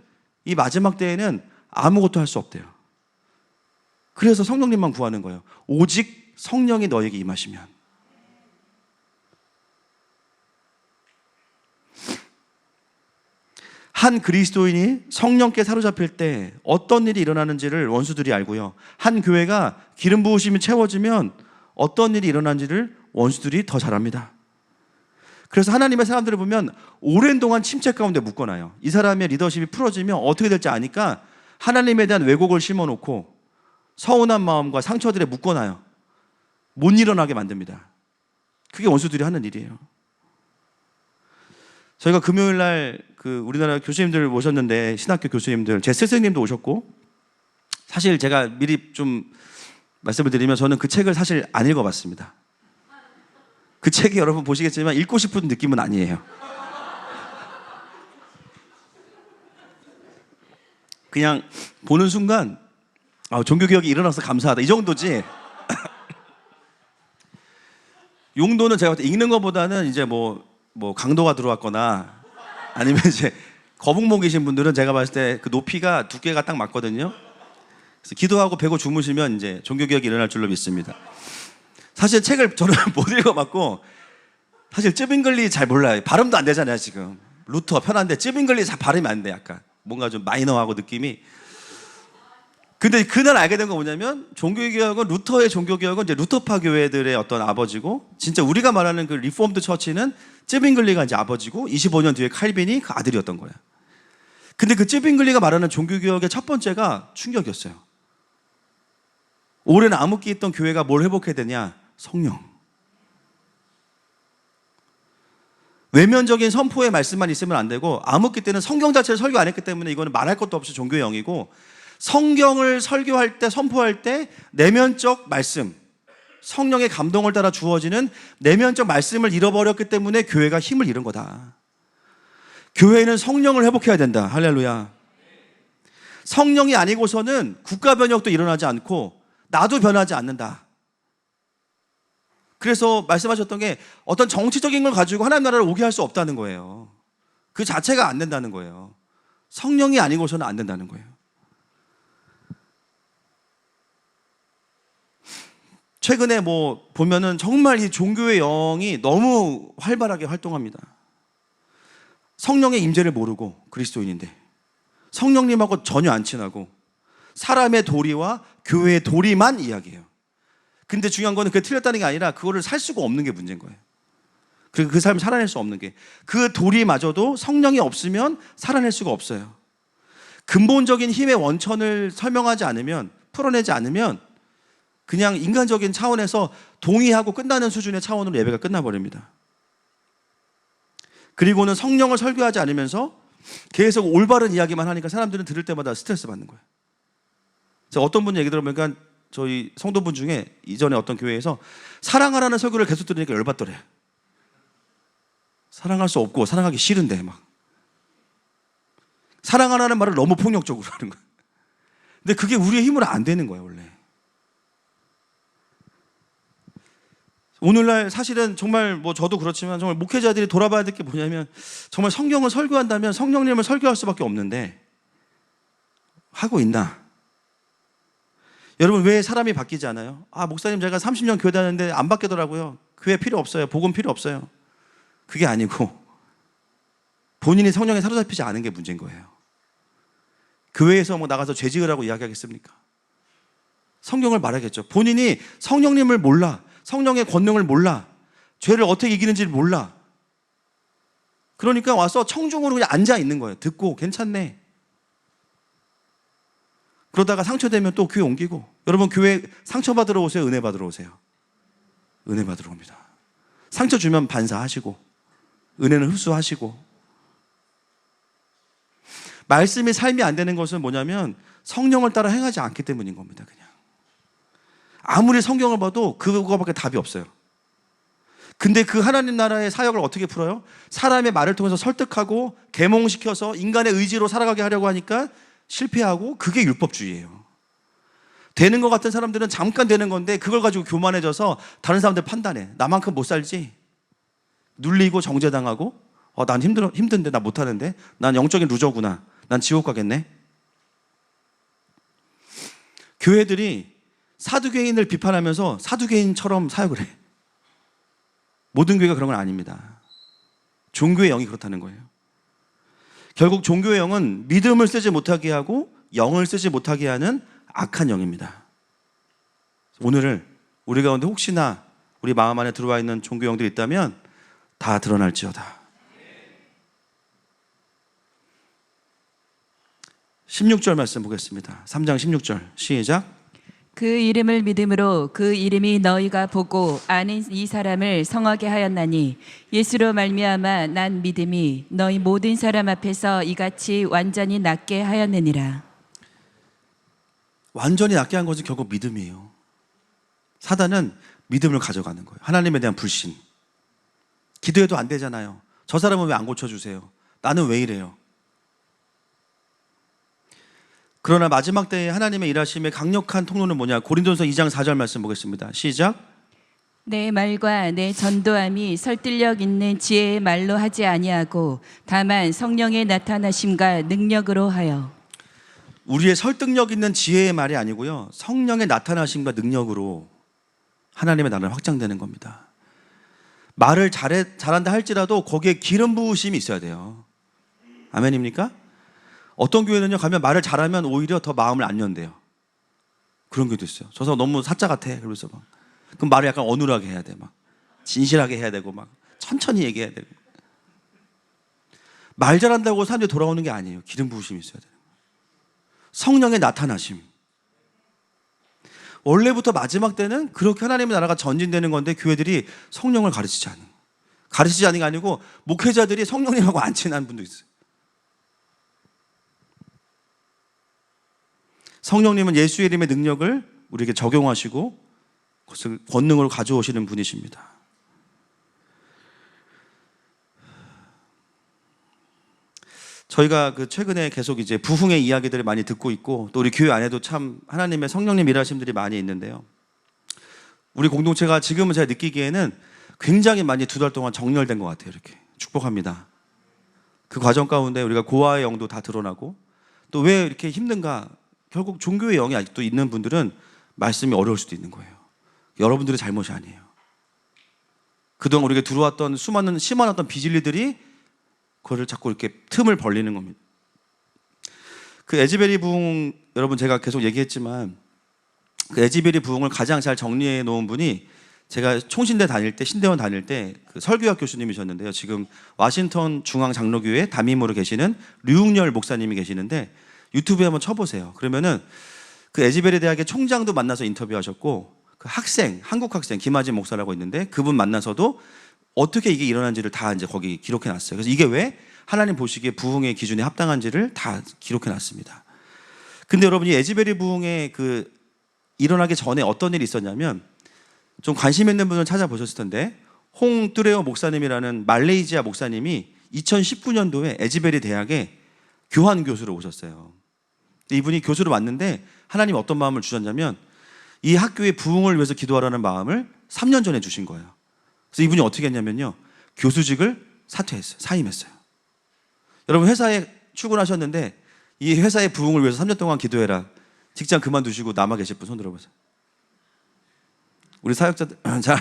이 마지막 때에는 아무것도 할 수 없대요. 그래서 성령님만 구하는 거예요. 오직 성령이 너에게 임하시면. 한 그리스도인이 성령께 사로잡힐 때 어떤 일이 일어나는지를 원수들이 알고요. 한 교회가 기름 부으심이 채워지면 어떤 일이 일어나는지를 원수들이 더 잘 압니다. 그래서 하나님의 사람들을 보면 오랜 동안 침체 가운데 묶어놔요. 이 사람의 리더십이 풀어지면 어떻게 될지 아니까 하나님에 대한 왜곡을 심어놓고 서운한 마음과 상처들에 묶어놔요. 못 일어나게 만듭니다. 그게 원수들이 하는 일이에요. 저희가 금요일 날 우리나라 교수님들 모셨는데 신학교 교수님들, 제 스승님도 오셨고, 사실 제가 미리 좀 말씀을 드리면 저는 그 책을 사실 안 읽어봤습니다. 그 책이 여러분 보시겠지만 읽고 싶은 느낌은 아니에요. 그냥 보는 순간 종교개혁이 일어나서 감사하다 이 정도지. 용도는 제가 봤을 때 읽는 것보다는 이제 뭐 강도가 들어왔거나 아니면 이제 거북목이신 분들은 제가 봤을 때 그 높이가 두께가 딱 맞거든요. 그래서 기도하고 배고 주무시면 이제 종교개혁이 일어날 줄로 믿습니다. 사실 책을 저는 못 읽어봤고 사실 쯔빙글리 잘 몰라요. 발음도 안 되잖아요 지금. 루터 편한데 쯔빙글리 잘 발음이 안 돼. 약간 뭔가 좀 마이너하고 느낌이. 근데 그날 알게 된 건 뭐냐면 종교개혁은 루터의 종교개혁은 이제 루터파 교회들의 어떤 아버지고 진짜 우리가 말하는 그 리폼드 처치는 쯔빙글리가 이제 아버지고 25년 뒤에 칼빈이 그 아들이었던 거예요. 근데 그 쯔빙글리가 말하는 종교개혁의 첫 번째가 충격이었어요. 오랜 암흑기 있던 교회가 뭘 회복해야 되냐? 성령. 외면적인 선포의 말씀만 있으면 안 되고, 암흑기 때는 성경 자체를 설교 안 했기 때문에 이거는 말할 것도 없이 종교의 영이고, 성경을 설교할 때, 선포할 때 내면적 말씀, 성령의 감동을 따라 주어지는 내면적 말씀을 잃어버렸기 때문에 교회가 힘을 잃은 거다. 교회는 성령을 회복해야 된다. 할렐루야. 성령이 아니고서는 국가 변혁도 일어나지 않고 나도 변하지 않는다. 그래서 말씀하셨던 게 어떤 정치적인 걸 가지고 하나님 나라를 오게 할 수 없다는 거예요. 그 자체가 안 된다는 거예요. 성령이 아니고서는 안 된다는 거예요. 최근에 보면은 정말 이 종교의 영이 너무 활발하게 활동합니다. 성령의 임재를 모르고 그리스도인인데 성령님하고 전혀 안 친하고 사람의 도리와 교회의 도리만 이야기해요. 근데 중요한 거는 그게 틀렸다는 게 아니라 그거를 살 수가 없는 게 문제인 거예요. 그리고 그 삶을 살아낼 수 없는 게, 그 도리마저도 성령이 없으면 살아낼 수가 없어요. 근본적인 힘의 원천을 설명하지 않으면, 풀어내지 않으면 그냥 인간적인 차원에서 동의하고 끝나는 수준의 차원으로 예배가 끝나버립니다. 그리고는 성령을 설교하지 않으면서 계속 올바른 이야기만 하니까 사람들은 들을 때마다 스트레스 받는 거예요. 제가 어떤 분 얘기 들어보니까 저희 성도분 중에 이전에 어떤 교회에서 사랑하라는 설교를 계속 들으니까 열받더래. 사랑할 수 없고 사랑하기 싫은데 막 사랑하라는 말을 너무 폭력적으로 하는 거예요. 근데 그게 우리의 힘으로 안 되는 거예요, 원래. 오늘날 사실은 정말 저도 그렇지만 정말 목회자들이 돌아봐야 될 게 뭐냐면, 정말 성경을 설교한다면 성령님을 설교할 수밖에 없는데 하고 있나? 여러분, 왜 사람이 바뀌지 않아요? 목사님 제가 30년 교회 다녔는데 안 바뀌더라고요. 교회 필요 없어요. 복음 필요 없어요. 그게 아니고 본인이 성령에 사로잡히지 않은 게 문제인 거예요. 교회에서 나가서 죄 지으라고 이야기하겠습니까? 성경을 말하겠죠. 본인이 성령님을 몰라, 성령의 권능을 몰라, 죄를 어떻게 이기는지를 몰라. 그러니까 와서 청중으로 그냥 앉아 있는 거예요. 듣고 괜찮네. 그러다가 상처되면 또 교회 옮기고. 여러분, 교회 상처받으러 오세요? 은혜 받으러 오세요? 은혜 받으러 옵니다. 상처 주면 반사하시고 은혜는 흡수하시고. 말씀이 삶이 안 되는 것은 뭐냐면 성령을 따라 행하지 않기 때문인 겁니다. 그냥 아무리 성경을 봐도 그거밖에 답이 없어요. 근데 그 하나님 나라의 사역을 어떻게 풀어요? 사람의 말을 통해서 설득하고 계몽시켜서 인간의 의지로 살아가게 하려고 하니까 실패하고, 그게 율법주의예요. 되는 것 같은 사람들은 잠깐 되는 건데 그걸 가지고 교만해져서 다른 사람들 판단해. 나만큼 못 살지? 눌리고 정죄당하고, 난 힘든데 나 못하는데, 난 영적인 루저구나, 난 지옥 가겠네. 교회들이 사두개인을 비판하면서 사두개인처럼 사역을 해. 모든 교회가 그런 건 아닙니다. 종교의 영이 그렇다는 거예요. 결국 종교의 영은 믿음을 쓰지 못하게 하고 영을 쓰지 못하게 하는 악한 영입니다. 오늘을 우리 가운데 혹시나 우리 마음 안에 들어와 있는 종교 영들이 있다면 다 드러날지어다. 16절 말씀 보겠습니다. 3장 16절 시작. 그 이름을 믿음으로 그 이름이 너희가 보고 아는 이 사람을 성하게 하였나니, 예수로 말미암아 난 믿음이 너희 모든 사람 앞에서 이같이 완전히 낫게 하였느니라. 완전히 낫게 한 것은 결국 믿음이에요. 사단은 믿음을 가져가는 거예요. 하나님에 대한 불신. 기도해도 안 되잖아요. 저 사람은 왜 안 고쳐주세요? 나는 왜 이래요? 그러나 마지막 때에 하나님의 일하심의 강력한 통로는 뭐냐? 고린도전서 2장 4절 말씀 보겠습니다. 시작. 내 말과 내 전도함이 설득력 있는 지혜의 말로 하지 아니하고 다만 성령의 나타나심과 능력으로 하여. 우리의 설득력 있는 지혜의 말이 아니고요, 성령의 나타나심과 능력으로 하나님의 나라는 확장되는 겁니다. 말을 잘한다 할지라도 거기에 기름 부으심이 있어야 돼요. 아멘입니까? 어떤 교회는요, 가면 말을 잘하면 오히려 더 마음을 안 연대요. 그런 교회도 있어요. 저 사람 너무 사짜 같아. 그러면서 막. 그럼 말을 약간 어눌하게 해야 돼. 막 진실하게 해야 되고, 막 천천히 얘기해야 되고. 말 잘한다고 사람들이 돌아오는 게 아니에요. 기름 부으심이 있어야 돼요. 성령의 나타나심. 원래부터 마지막 때는 그렇게 하나님의 나라가 전진되는 건데 교회들이 성령을 가르치지 않는. 가르치지 않는 게 아니고 목회자들이 성령님하고 안 친한 분도 있어요. 성령님은 예수의 이름의 능력을 우리에게 적용하시고 그것을 권능으로 가져오시는 분이십니다. 저희가 최근에 계속 이제 부흥의 이야기들을 많이 듣고 있고 또 우리 교회 안에도 참 하나님의 성령님 일하시는 분들이 많이 있는데요. 우리 공동체가 지금은 제가 느끼기에는 굉장히 많이 2달 동안 정렬된 것 같아요. 이렇게 축복합니다. 그 과정 가운데 우리가 고아의 영도 다 드러나고 또 왜 이렇게 힘든가, 결국 종교의 영이 아직도 있는 분들은 말씀이 어려울 수도 있는 거예요. 여러분들의 잘못이 아니에요. 그동안 우리에게 들어왔던 수많은 심한 어떤 비진리들이 그거를 자꾸 이렇게 틈을 벌리는 겁니다. 그 에즈베리 부흥, 여러분 제가 계속 얘기했지만 그 에즈베리 부흥을 가장 잘 정리해 놓은 분이 제가 총신대 다닐 때, 신대원 다닐 때 그 설교학 교수님이셨는데요. 지금 워싱턴 중앙 장로교회 담임으로 계시는 류웅열 목사님이 계시는데 유튜브에 한번 쳐보세요. 그러면은 그 에즈베리 대학의 총장도 만나서 인터뷰하셨고 그 학생, 한국 학생 김하진 목사라고 있는데 그분 만나서도 어떻게 이게 일어난지를 다 이제 거기 기록해 놨어요. 그래서 이게 왜 하나님 보시기에 부흥의 기준에 합당한지를 다 기록해 놨습니다. 근데 여러분이 에즈베리 부흥의 그 일어나기 전에 어떤 일이 있었냐면 좀 관심 있는 분은 찾아보셨을 텐데 홍뚜레오 목사님이라는 말레이시아 목사님이 2019년도에 에즈베리 대학에 교환 교수로 오셨어요. 이분이 교수로 왔는데 하나님이 어떤 마음을 주셨냐면 이 학교의 부흥을 위해서 기도하라는 마음을 3년 전에 주신 거예요. 그래서 이분이 어떻게 했냐면요, 교수직을 사퇴했어요. 사임했어요. 여러분 회사에 출근하셨는데 이 회사의 부흥을 위해서 3년 동안 기도해라. 직장 그만두시고 남아 계실 분 손 들어보세요. 우리 사역자들 잘.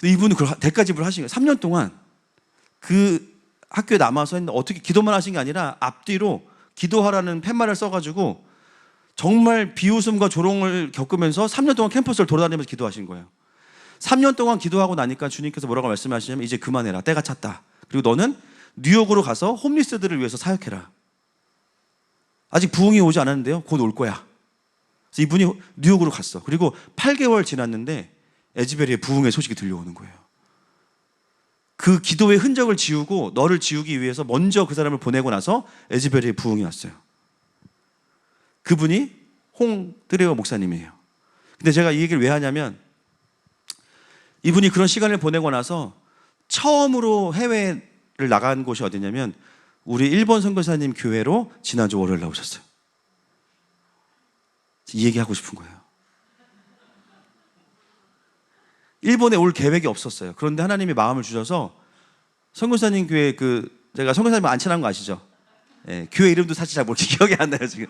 이분은 그걸 대가집을 하신 거예요. 3년 동안 그 학교에 남아서 했는데 어떻게 기도만 하신 게 아니라 앞뒤로 기도하라는 팻말을 써가지고 정말 비웃음과 조롱을 겪으면서 3년 동안 캠퍼스를 돌아다니면서 기도하신 거예요. 3년 동안 기도하고 나니까 주님께서 뭐라고 말씀하시냐면 이제 그만해라. 때가 찼다. 그리고 너는 뉴욕으로 가서 홈리스들을 위해서 사역해라. 아직 부흥이 오지 않았는데요. 곧 올 거야. 그래서 이분이 뉴욕으로 갔어. 그리고 8개월 지났는데 에즈베리의 부흥의 소식이 들려오는 거예요. 그 기도의 흔적을 지우고 너를 지우기 위해서 먼저 그 사람을 보내고 나서 에즈베리의 부흥이 왔어요. 그분이 홍뚜레오 목사님이에요. 근데 제가 이 얘기를 왜 하냐면 이분이 그런 시간을 보내고 나서 처음으로 해외를 나간 곳이 어디냐면 우리 일본 선교사님 교회로 지난주 월요일 나오셨어요. 이 얘기하고 싶은 거예요. 일본에 올 계획이 없었어요. 그런데 하나님이 마음을 주셔서 선교사님 교회 제가 선교사님 안 친한 거 아시죠? 예, 교회 이름도 사실 잘 모르게 기억이 안 나요 지금.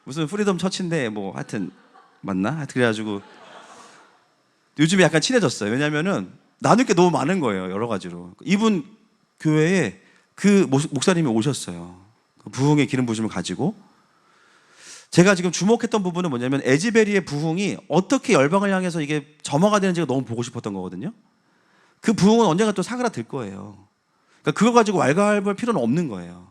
무슨 프리덤 처치인데 뭐 하여튼 맞나? 하여튼 그래가지고 요즘에 약간 친해졌어요. 왜냐면은 나눌 게 너무 많은 거예요. 여러 가지로. 이분 교회에 그 목사님이 오셨어요. 그 부흥의 기름 부심을 가지고. 제가 지금 주목했던 부분은 뭐냐면 에즈베리의 부흥이 어떻게 열방을 향해서 이게 점화가 되는지가 너무 보고 싶었던 거거든요. 그 부흥은 언젠가 또 사그라들 거예요. 그러니까 그거 가지고 왈가왈부할 필요는 없는 거예요.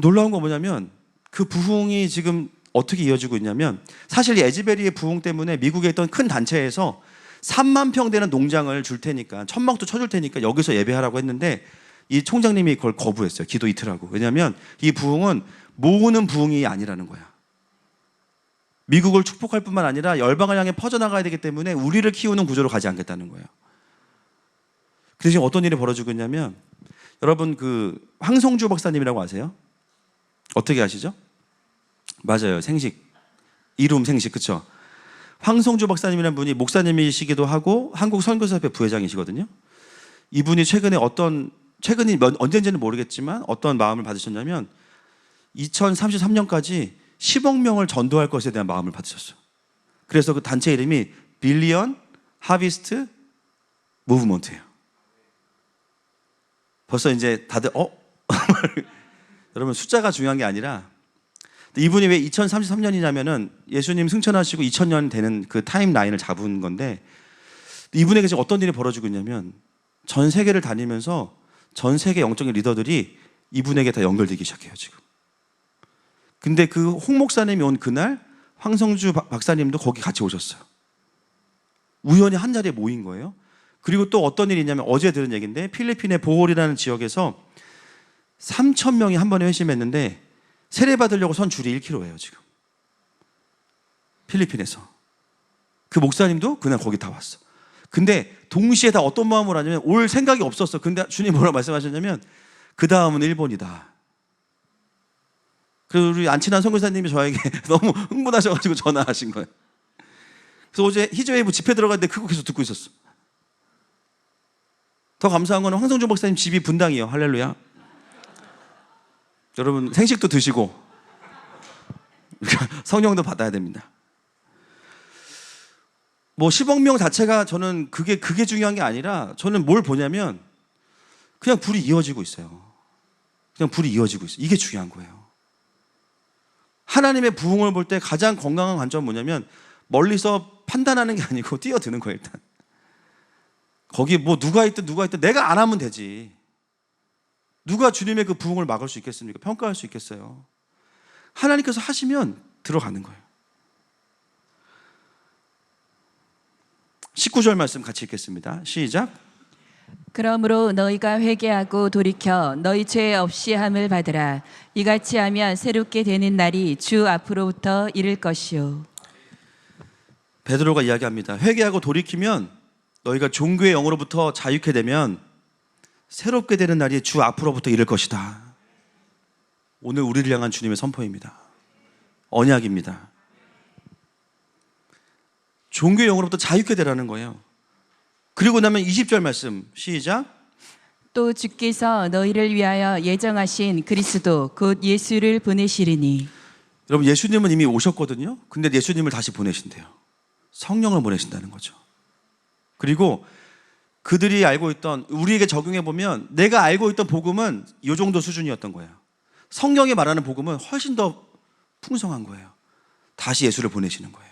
놀라운 건 뭐냐면 그 부흥이 지금 어떻게 이어지고 있냐면 사실 이 에즈베리의 부흥 때문에 미국에 있던 큰 단체에서 3만 평 되는 농장을 줄 테니까 천막도 쳐줄 테니까 여기서 예배하라고 했는데 이 총장님이 그걸 거부했어요. 기도 이틀 하고. 왜냐하면 이 부흥은 모으는 부흥이 아니라는 거야. 미국을 축복할 뿐만 아니라 열방을 향해 퍼져나가야 되기 때문에 우리를 키우는 구조로 가지 않겠다는 거예요. 그래서 지금 어떤 일이 벌어지고 있냐면 여러분 그 황성주 박사님이라고 아세요? 어떻게 아시죠? 맞아요. 생식. 이룸 생식. 그렇죠? 황성주 박사님이라는 분이 목사님이시기도 하고 한국 선교사협회 부회장이시거든요. 이분이 최근이 언제인지는 모르겠지만 어떤 마음을 받으셨냐면 2033년까지 10억 명을 전도할 것에 대한 마음을 받으셨어요. 그래서 그 단체 이름이 빌리언 하비스트 무브먼트예요. 벌써 이제 다들 여러분 숫자가 중요한 게 아니라 이분이 왜 2033년이냐면은 예수님 승천하시고 2000년 되는 그 타임라인을 잡은 건데 이분에게 지금 어떤 일이 벌어지고 있냐면 전 세계를 다니면서 전 세계 영적인 리더들이 이분에게 다 연결되기 시작해요 지금. 근데 그 홍 목사님이 온 그날 황성주 박사님도 거기 같이 오셨어요. 우연히 한 자리에 모인 거예요. 그리고 또 어떤 일이 있냐면 어제 들은 얘기인데 필리핀의 보홀이라는 지역에서 3,000명이 한 번에 회심했는데 세례받으려고 선 줄이 1km예요 지금. 필리핀에서. 그 목사님도 그날 거기 다 왔어. 근데 동시에 다 어떤 마음으로 하냐면 올 생각이 없었어. 근데 주님 뭐라고 말씀하셨냐면 그 다음은 일본이다. 그래서 우리 안 친한 선교사님이 저에게 너무 흥분하셔가지고 전화하신 거예요. 그래서 어제 히즈웨이브 집회 들어갔는데 그거 계속 듣고 있었어. 더 감사한 거는 황성준 목사님 집이 분당이에요. 할렐루야. 여러분 생식도 드시고 성령도 받아야 됩니다. 뭐 10억 명 자체가 저는 그게 중요한 게 아니라 저는 뭘 보냐면 그냥 불이 이어지고 있어요. 그냥 불이 이어지고 있어요. 이게 중요한 거예요. 하나님의 부흥을 볼 때 가장 건강한 관점은 뭐냐면 멀리서 판단하는 게 아니고 뛰어드는 거예요. 일단 거기 뭐 누가 있든 내가 안 하면 되지. 누가 주님의 그 부흥을 막을 수 있겠습니까? 평가할 수 있겠어요? 하나님께서 하시면 들어가는 거예요. 19절 말씀 같이 읽겠습니다. 시작. 그러므로 너희가 회개하고 돌이켜 너희 죄 없이 함을 받으라. 이같이 하면 새롭게 되는 날이 주 앞으로부터 이를 것이요. 베드로가 이야기합니다. 회개하고 돌이키면 너희가 종교의 영으로부터 자유케 되면 새롭게 되는 날이 주 앞으로부터 이를 것이다. 오늘 우리를 향한 주님의 선포입니다. 언약입니다. 종교의 영으로부터 자유케 되라는 거예요. 그리고 나면 20절 말씀 시작. 또 주께서 너희를 위하여 예정하신 그리스도 곧 예수를 보내시리니. 여러분 예수님은 이미 오셨거든요. 근데 예수님을 다시 보내신대요. 성령을 보내신다는 거죠. 그리고 그들이 알고 있던, 우리에게 적용해 보면 내가 알고 있던 복음은 이 정도 수준이었던 거예요. 성경이 말하는 복음은 훨씬 더 풍성한 거예요. 다시 예수를 보내시는 거예요.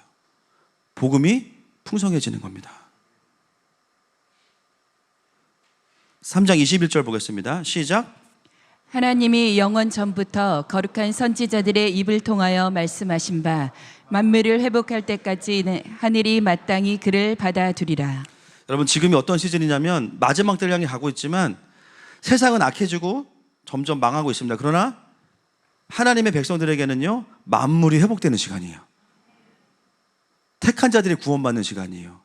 복음이 풍성해지는 겁니다. 3장 21절 보겠습니다. 시작. 하나님이 영원 전부터 거룩한 선지자들의 입을 통하여 말씀하신 바 만물을 회복할 때까지 하늘이 마땅히 그를 받아두리라. 여러분 지금이 어떤 시즌이냐면 마지막 때를 향해 가고 있지만 세상은 악해지고 점점 망하고 있습니다. 그러나 하나님의 백성들에게는요 만물이 회복되는 시간이에요. 택한 자들이 구원받는 시간이에요.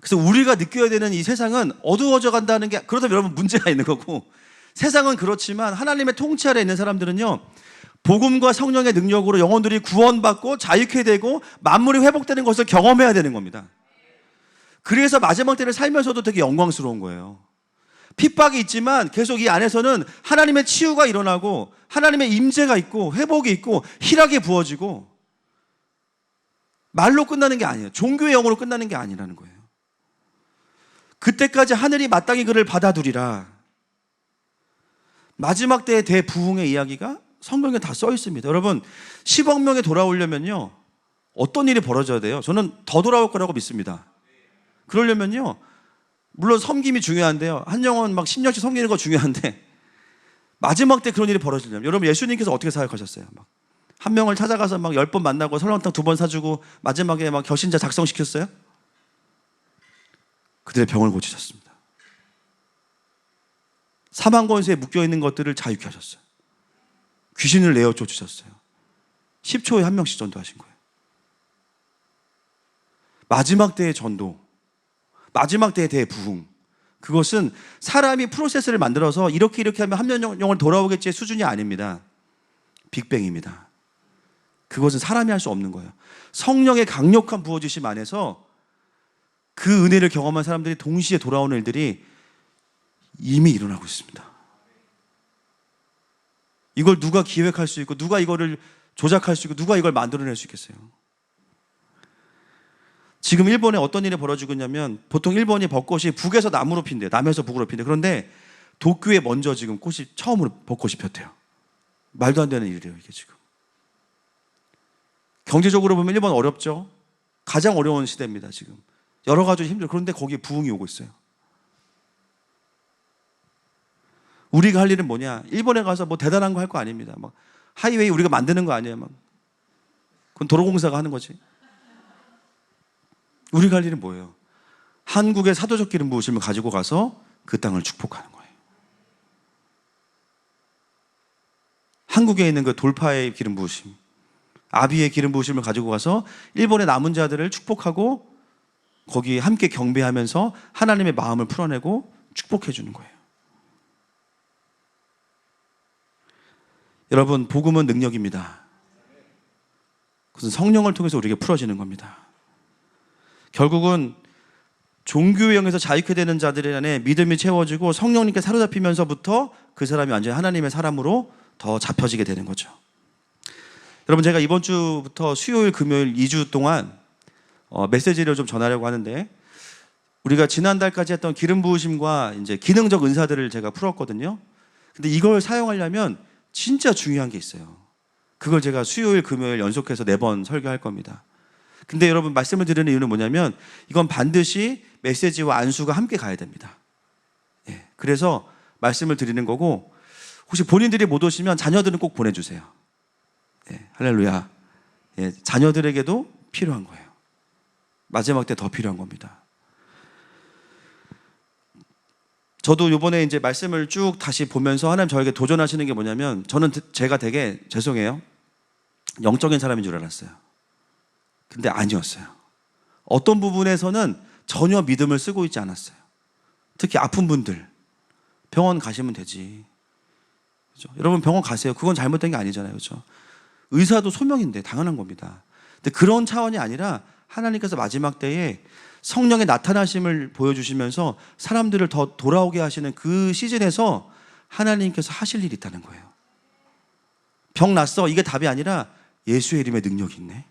그래서 우리가 느껴야 되는 이 세상은 어두워져 간다는 게, 그렇다면 여러분 문제가 있는 거고, 세상은 그렇지만 하나님의 통치 아래 있는 사람들은요 복음과 성령의 능력으로 영혼들이 구원받고 자유케 되고 만물이 회복되는 것을 경험해야 되는 겁니다. 그래서 마지막 때를 살면서도 되게 영광스러운 거예요. 핍박이 있지만 계속 이 안에서는 하나님의 치유가 일어나고 하나님의 임재가 있고 회복이 있고 희락이 부어지고, 말로 끝나는 게 아니에요. 종교의 영으로 끝나는 게 아니라는 거예요. 그때까지 하늘이 마땅히 그를 받아두리라. 마지막 때의 대부흥의 이야기가 성경에 다 써 있습니다. 여러분 10억 명이 돌아오려면요 어떤 일이 벌어져야 돼요? 저는 더 돌아올 거라고 믿습니다. 그러려면요 물론 섬김이 중요한데요, 한 영혼 막 10년씩 섬기는 거 중요한데 마지막 때 그런 일이 벌어지려면, 여러분 예수님께서 어떻게 사역하셨어요? 막 한 명을 찾아가서 막 10번 만나고 설렁탕 2번 사주고 마지막에 막 결신자 작성시켰어요? 그들의 병을 고치셨습니다. 사망 권세에 묶여있는 것들을 자유케 하셨어요. 귀신을 내어 쫓으셨어요. 10초에 한 명씩 전도하신 거예요. 마지막 때의 전도, 마지막 때의 대부흥, 그것은 사람이 프로세스를 만들어서 이렇게 하면 한 명 영혼 돌아오겠지의 수준이 아닙니다. 빅뱅입니다. 그것은 사람이 할 수 없는 거예요. 성령의 강력한 부어주심 안에서 그 은혜를 경험한 사람들이 동시에 돌아오는 일들이 이미 일어나고 있습니다. 이걸 누가 기획할 수 있고 누가 이거를 조작할 수 있고 누가 이걸 만들어낼 수 있겠어요? 지금 일본에 어떤 일이 벌어지고 있냐면, 보통 일본이 벚꽃이 북에서 남으로 핀대요. 남에서 북으로 핀대요. 그런데 도쿄에 먼저 지금 꽃이 처음으로 벚꽃이 폈대요. 말도 안 되는 일이에요 이게 지금. 경제적으로 보면 일본 어렵죠. 가장 어려운 시대입니다 지금. 여러 가지 힘들어요. 그런데 거기에 부흥이 오고 있어요. 우리가 할 일은 뭐냐? 일본에 가서 뭐 대단한 거 할 거 아닙니다. 막 하이웨이 우리가 만드는 거 아니에요. 막 그건 도로공사가 하는 거지. 우리가 할 일은 뭐예요? 한국의 사도적 기름 부으심을 가지고 가서 그 땅을 축복하는 거예요. 한국에 있는 그 돌파의 기름 부으심, 아비의 기름 부으심을 가지고 가서 일본의 남은 자들을 축복하고 거기 함께 경배하면서 하나님의 마음을 풀어내고 축복해 주는 거예요. 여러분, 복음은 능력입니다. 그것은 성령을 통해서 우리에게 풀어지는 겁니다. 결국은 종교에 영에서 자유케 되는 자들 안에 믿음이 채워지고 성령님께 사로잡히면서부터 그 사람이 완전히 하나님의 사람으로 더 잡혀지게 되는 거죠. 여러분, 제가 이번 주부터 수요일, 금요일 2주 동안 메시지를 좀 전하려고 하는데, 우리가 지난달까지 했던 기름 부으심과 이제 기능적 은사들을 제가 풀었거든요. 근데 이걸 사용하려면 진짜 중요한 게 있어요. 그걸 제가 수요일, 금요일 연속해서 4번 설교할 겁니다. 근데 여러분, 말씀을 드리는 이유는 뭐냐면 이건 반드시 메시지와 안수가 함께 가야 됩니다. 예, 그래서 말씀을 드리는 거고, 혹시 본인들이 못 오시면 자녀들은 꼭 보내주세요. 예, 할렐루야. 예, 자녀들에게도 필요한 거예요. 마지막 때 더 필요한 겁니다. 저도 이번에 이제 말씀을 쭉 다시 보면서 하나님 저에게 도전하시는 게 뭐냐면, 저는 제가 되게 죄송해요, 영적인 사람인 줄 알았어요. 근데 아니었어요. 어떤 부분에서는 전혀 믿음을 쓰고 있지 않았어요. 특히 아픈 분들, 병원 가시면 되지. 그렇죠? 여러분, 병원 가세요. 그건 잘못된 게 아니잖아요. 그렇죠? 의사도 소명인데 당연한 겁니다. 근데 그런 차원이 아니라 하나님께서 마지막 때에 성령의 나타나심을 보여주시면서 사람들을 더 돌아오게 하시는 그 시즌에서 하나님께서 하실 일이 있다는 거예요. 병 났어, 이게 답이 아니라 예수의 이름에 능력이 있네.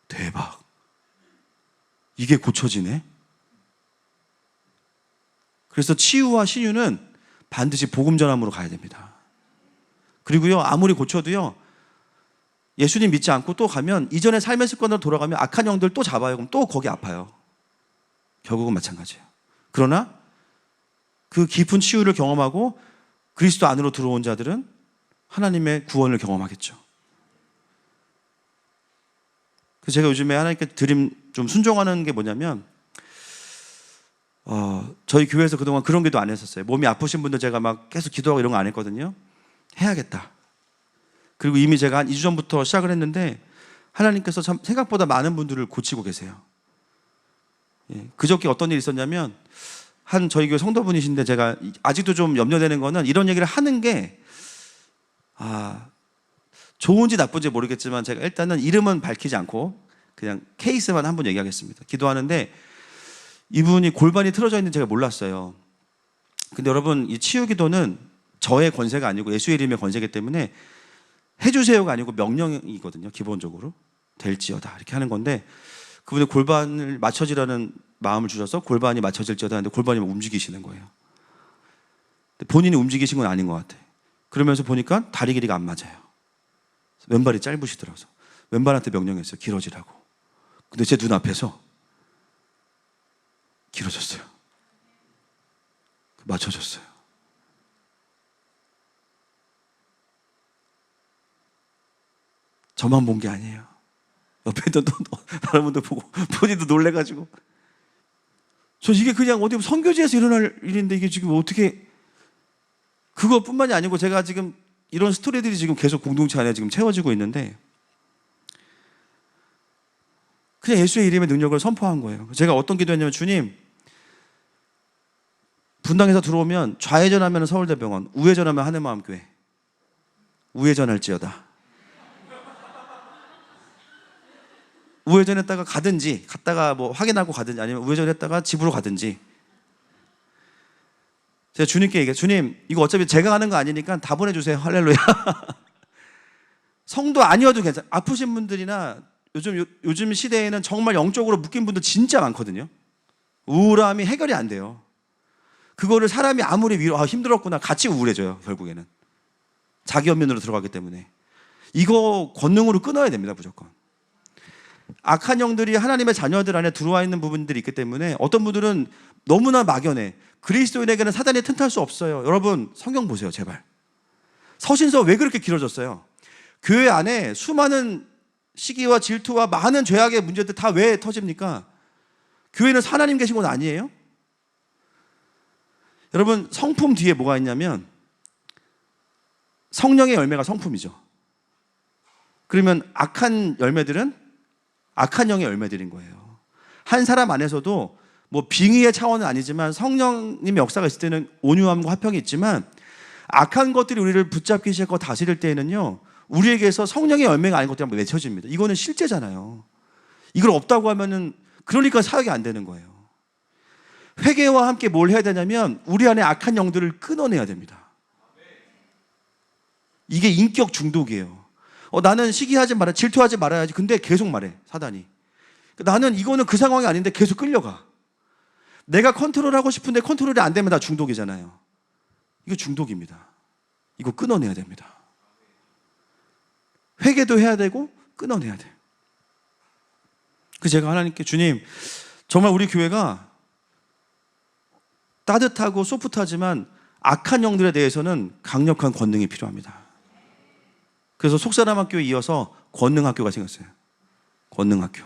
대박. 이게 고쳐지네. 그래서 치유와 신유는 반드시 복음 전함으로 가야 됩니다. 그리고요, 아무리 고쳐도요, 예수님 믿지 않고 또 가면 이전의 삶의 습관으로 돌아가면 악한 영들 또 잡아요. 그럼 또 거기 아파요. 결국은 마찬가지예요. 그러나 그 깊은 치유를 경험하고 그리스도 안으로 들어온 자들은 하나님의 구원을 경험하겠죠. 그래서 제가 요즘에 하나님께 좀 순종하는 게 뭐냐면, 저희 교회에서 그동안 그런 기도 안 했었어요. 몸이 아프신 분들 제가 막 계속 기도하고 이런 거 안 했거든요. 해야겠다. 그리고 이미 제가 한 2주 전부터 시작을 했는데 하나님께서 참 생각보다 많은 분들을 고치고 계세요. 예, 그저께 어떤 일이 있었냐면, 한 저희 교회 성도분이신데 제가 아직도 좀 염려되는 거는 이런 얘기를 하는 게 좋은지 나쁜지 모르겠지만 제가 일단은 이름은 밝히지 않고 그냥 케이스만 한 분 얘기하겠습니다. 기도하는데 이분이 골반이 틀어져 있는 제가 몰랐어요. 근데 여러분, 이 치유 기도는 저의 권세가 아니고 예수의 이름의 권세이기 때문에 해주세요가 아니고 명령이거든요. 기본적으로 될지어다 이렇게 하는 건데, 그분이 골반을 맞춰지라는 마음을 주셔서 골반이 맞춰질지어다 하는데 골반이 움직이시는 거예요. 본인이 움직이신 건 아닌 것 같아요. 그러면서 보니까 다리 길이가 안 맞아요. 왼발이 짧으시더라고요. 왼발한테 명령했어요. 길어지라고. 근데 제 눈앞에서 길어졌어요. 맞춰졌어요. 저만 본 게 아니에요. 옆에 있던 다른 분들 보고 본인도 놀래가지고, 저 이게 그냥 어디 선교지에서 일어날 일인데 이게 지금 어떻게, 그것뿐만이 아니고 제가 지금 이런 스토리들이 지금 계속 공동체 안에 지금 채워지고 있는데, 그냥 예수의 이름의 능력을 선포한 거예요. 제가 어떤 기도했냐면, 주님, 분당에서 들어오면 좌회전하면 서울대병원, 우회전하면 하늘마음교회, 우회전할지어다. 우회전했다가 가든지, 갔다가 뭐 확인하고 가든지, 아니면 우회전했다가 집으로 가든지. 제가 주님께 얘기해요. 주님, 이거 어차피 제가 가는 거 아니니까 다 보내주세요. 할렐루야. 성도 아니어도 괜찮아요. 아프신 분들이나 요즘 시대에는 정말 영적으로 묶인 분들 진짜 많거든요. 우울함이 해결이 안 돼요. 그거를 사람이 아무리 힘들었구나, 같이 우울해져요. 결국에는 자기 연민으로 들어가기 때문에 이거 권능으로 끊어야 됩니다. 무조건. 악한 영들이 하나님의 자녀들 안에 들어와 있는 부분들이 있기 때문에 어떤 분들은 너무나 막연해. 그리스도인에게는 사단이 틈탈 수 없어요. 여러분, 성경 보세요. 제발. 서신서 왜 그렇게 길어졌어요? 교회 안에 수많은 시기와 질투와 많은 죄악의 문제들 다 왜 터집니까? 교회는 하나님 계신 곳 아니에요? 여러분, 성품 뒤에 뭐가 있냐면 성령의 열매가 성품이죠. 그러면 악한 열매들은 악한 영의 열매들인 거예요. 한 사람 안에서도 뭐 빙의의 차원은 아니지만 성령님의 역사가 있을 때는 온유함과 화평이 있지만 악한 것들이 우리를 붙잡기 시작하고 다스릴 때에는요, 우리에게서 성령의 열매가 아닌 것들이 한번 외쳐집니다. 이거는 실제잖아요. 이걸 없다고 하면은 그러니까 사역이 안 되는 거예요. 회개와 함께 뭘 해야 되냐면 우리 안에 악한 영들을 끊어내야 됩니다. 이게 인격 중독이에요. 나는 시기하지 말아야, 질투하지 말아야지. 근데 계속 말해, 사단이. 나는 이거는 그 상황이 아닌데 계속 끌려가. 내가 컨트롤하고 싶은데 컨트롤이 안 되면 다 중독이잖아요. 이거 중독입니다. 이거 끊어내야 됩니다. 회개도 해야 되고 끊어내야 돼요. 제가 하나님께, 주님, 정말 우리 교회가 따뜻하고 소프트하지만 악한 영들에 대해서는 강력한 권능이 필요합니다. 그래서 속사람학교에 이어서 권능학교가 생겼어요. 권능학교.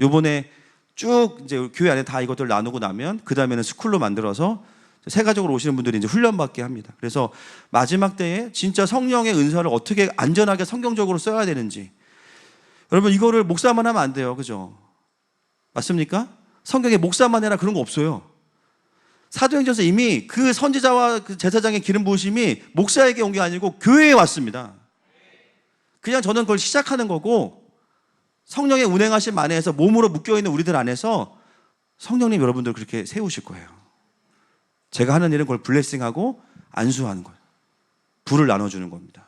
요번에 쭉 이제 교회 안에 다 이것들 나누고 나면 그 다음에는 스쿨로 만들어서 세가적으로 오시는 분들이 이제 훈련받게 합니다. 그래서 마지막 때에 진짜 성령의 은사를 어떻게 안전하게 성경적으로 써야 되는지, 여러분 이거를 목사만 하면 안 돼요. 그죠? 맞습니까? 성경에 목사만 해라 그런 거 없어요. 사도행전에서 이미 그 선지자와 그 제사장의 기름 부으심이 목사에게 온 게 아니고 교회에 왔습니다. 그냥 저는 그걸 시작하는 거고, 성령의 운행하심 안에서 몸으로 묶여있는 우리들 안에서 성령님 여러분들 그렇게 세우실 거예요. 제가 하는 일은 그걸 블레싱하고 안수하는 거예요. 불을 나눠주는 겁니다.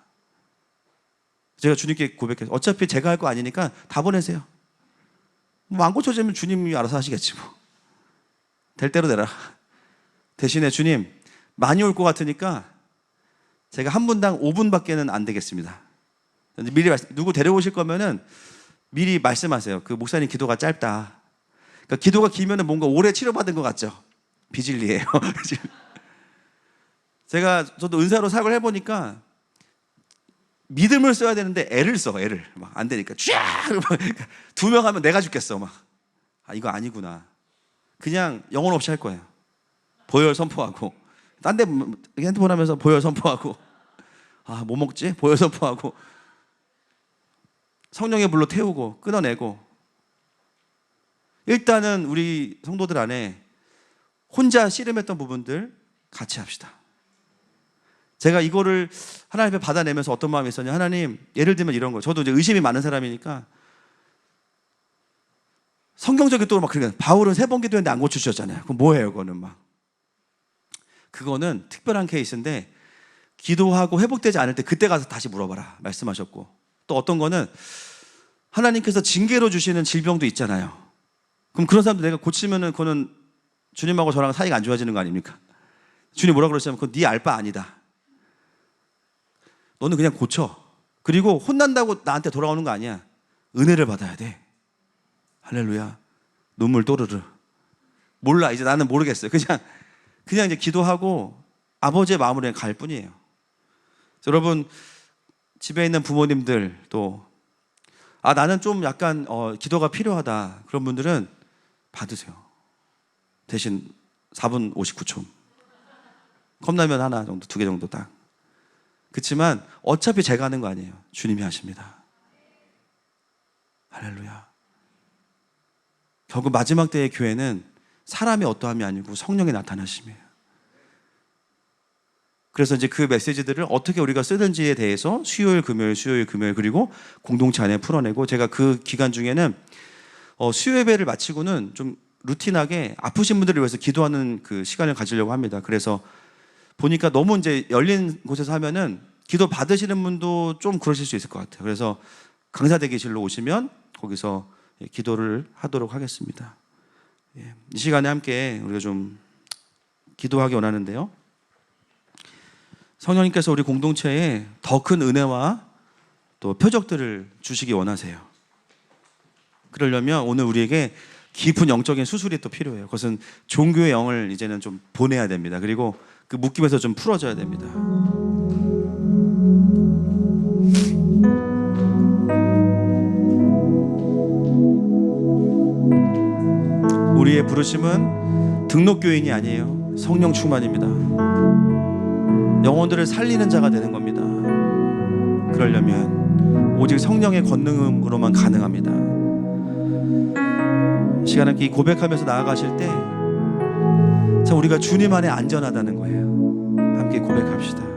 제가 주님께 고백해서 어차피 제가 할 거 아니니까 다 보내세요. 뭐 안 고쳐지면 주님이 알아서 하시겠지 뭐. 될 대로 되라. 대신에 주님, 많이 올 것 같으니까 제가 한 분당 5분밖에는 안 되겠습니다. 미리 누구 데려오실 거면은 미리 말씀하세요. 그 목사님 기도가 짧다. 그러니까 기도가 길면은 뭔가 오래 치료받은 것 같죠? 비진리예요. 저도 은사로 사역을 해보니까 믿음을 써야 되는데 애를 써, 애를. 막 안 되니까 쫙! 2명 하면 내가 죽겠어. 막. 이거 아니구나. 그냥 영혼 없이 할 거예요. 보혈 선포하고, 딴 데 핸드폰 하면서 보혈 선포하고, 뭐 먹지? 보혈 선포하고, 성령의 불로 태우고 끊어내고. 일단은 우리 성도들 안에 혼자 씨름했던 부분들 같이 합시다. 제가 이거를 하나님 앞에 받아내면서 어떤 마음이 있었냐, 하나님, 예를 들면 이런 거, 저도 이제 의심이 많은 사람이니까 성경적인 또 막 그러니까 바울은 3번 기도했는데 안 고쳐주셨잖아요. 그럼 뭐예요? 그거는 특별한 케이스인데 기도하고 회복되지 않을 때 그때 가서 다시 물어봐라 말씀하셨고, 또 어떤 거는 하나님께서 징계로 주시는 질병도 있잖아요. 그럼 그런 사람도 내가 고치면은 그거는 주님하고 저랑 사이가 안 좋아지는 거 아닙니까? 주님 뭐라 그러시냐면 그건 네 알 바 아니다. 너는 그냥 고쳐. 그리고 혼난다고 나한테 돌아오는 거 아니야. 은혜를 받아야 돼. 할렐루야. 눈물 또르르. 몰라, 이제 나는 모르겠어요. 그냥 이제 기도하고 아버지의 마음으로 갈 뿐이에요. 여러분, 집에 있는 부모님들 또 나는 좀 약간 기도가 필요하다 그런 분들은 받으세요. 대신 4분 59초 컵라면 하나 정도, 2개 정도 딱. 그렇지만 어차피 제가 하는 거 아니에요. 주님이 하십니다. 할렐루야. 결국 마지막 때의 교회는 사람의 어떠함이 아니고 성령의 나타나심이에요. 그래서 이제 그 메시지들을 어떻게 우리가 쓰든지에 대해서 수요일, 금요일 그리고 공동체 안에 풀어내고, 제가 그 기간 중에는 수요 예배를 마치고는 좀 루틴하게 아프신 분들을 위해서 기도하는 그 시간을 가지려고 합니다. 그래서 보니까 너무 이제 열린 곳에서 하면은 기도 받으시는 분도 좀 그러실 수 있을 것 같아요. 그래서 강사 대기실로 오시면 거기서 기도를 하도록 하겠습니다. 이 시간에 함께 우리가 좀 기도하기 원하는데요. 성령님께서 우리 공동체에 더 큰 은혜와 또 표적들을 주시기 원하세요. 그러려면 오늘 우리에게 깊은 영적인 수술이 또 필요해요. 그것은 종교의 영을 이제는 좀 보내야 됩니다. 그리고 그 묶임에서 좀 풀어져야 됩니다. 우리의 부르심은 등록교인이 아니에요. 성령 충만입니다. 영혼들을 살리는 자가 되는 겁니다. 그러려면 오직 성령의 권능으로만 가능합니다. 시간 함께 이 고백하면서 나아가실 때 자, 우리가 주님 안에 안전하다는 거예요. 함께 고백합시다.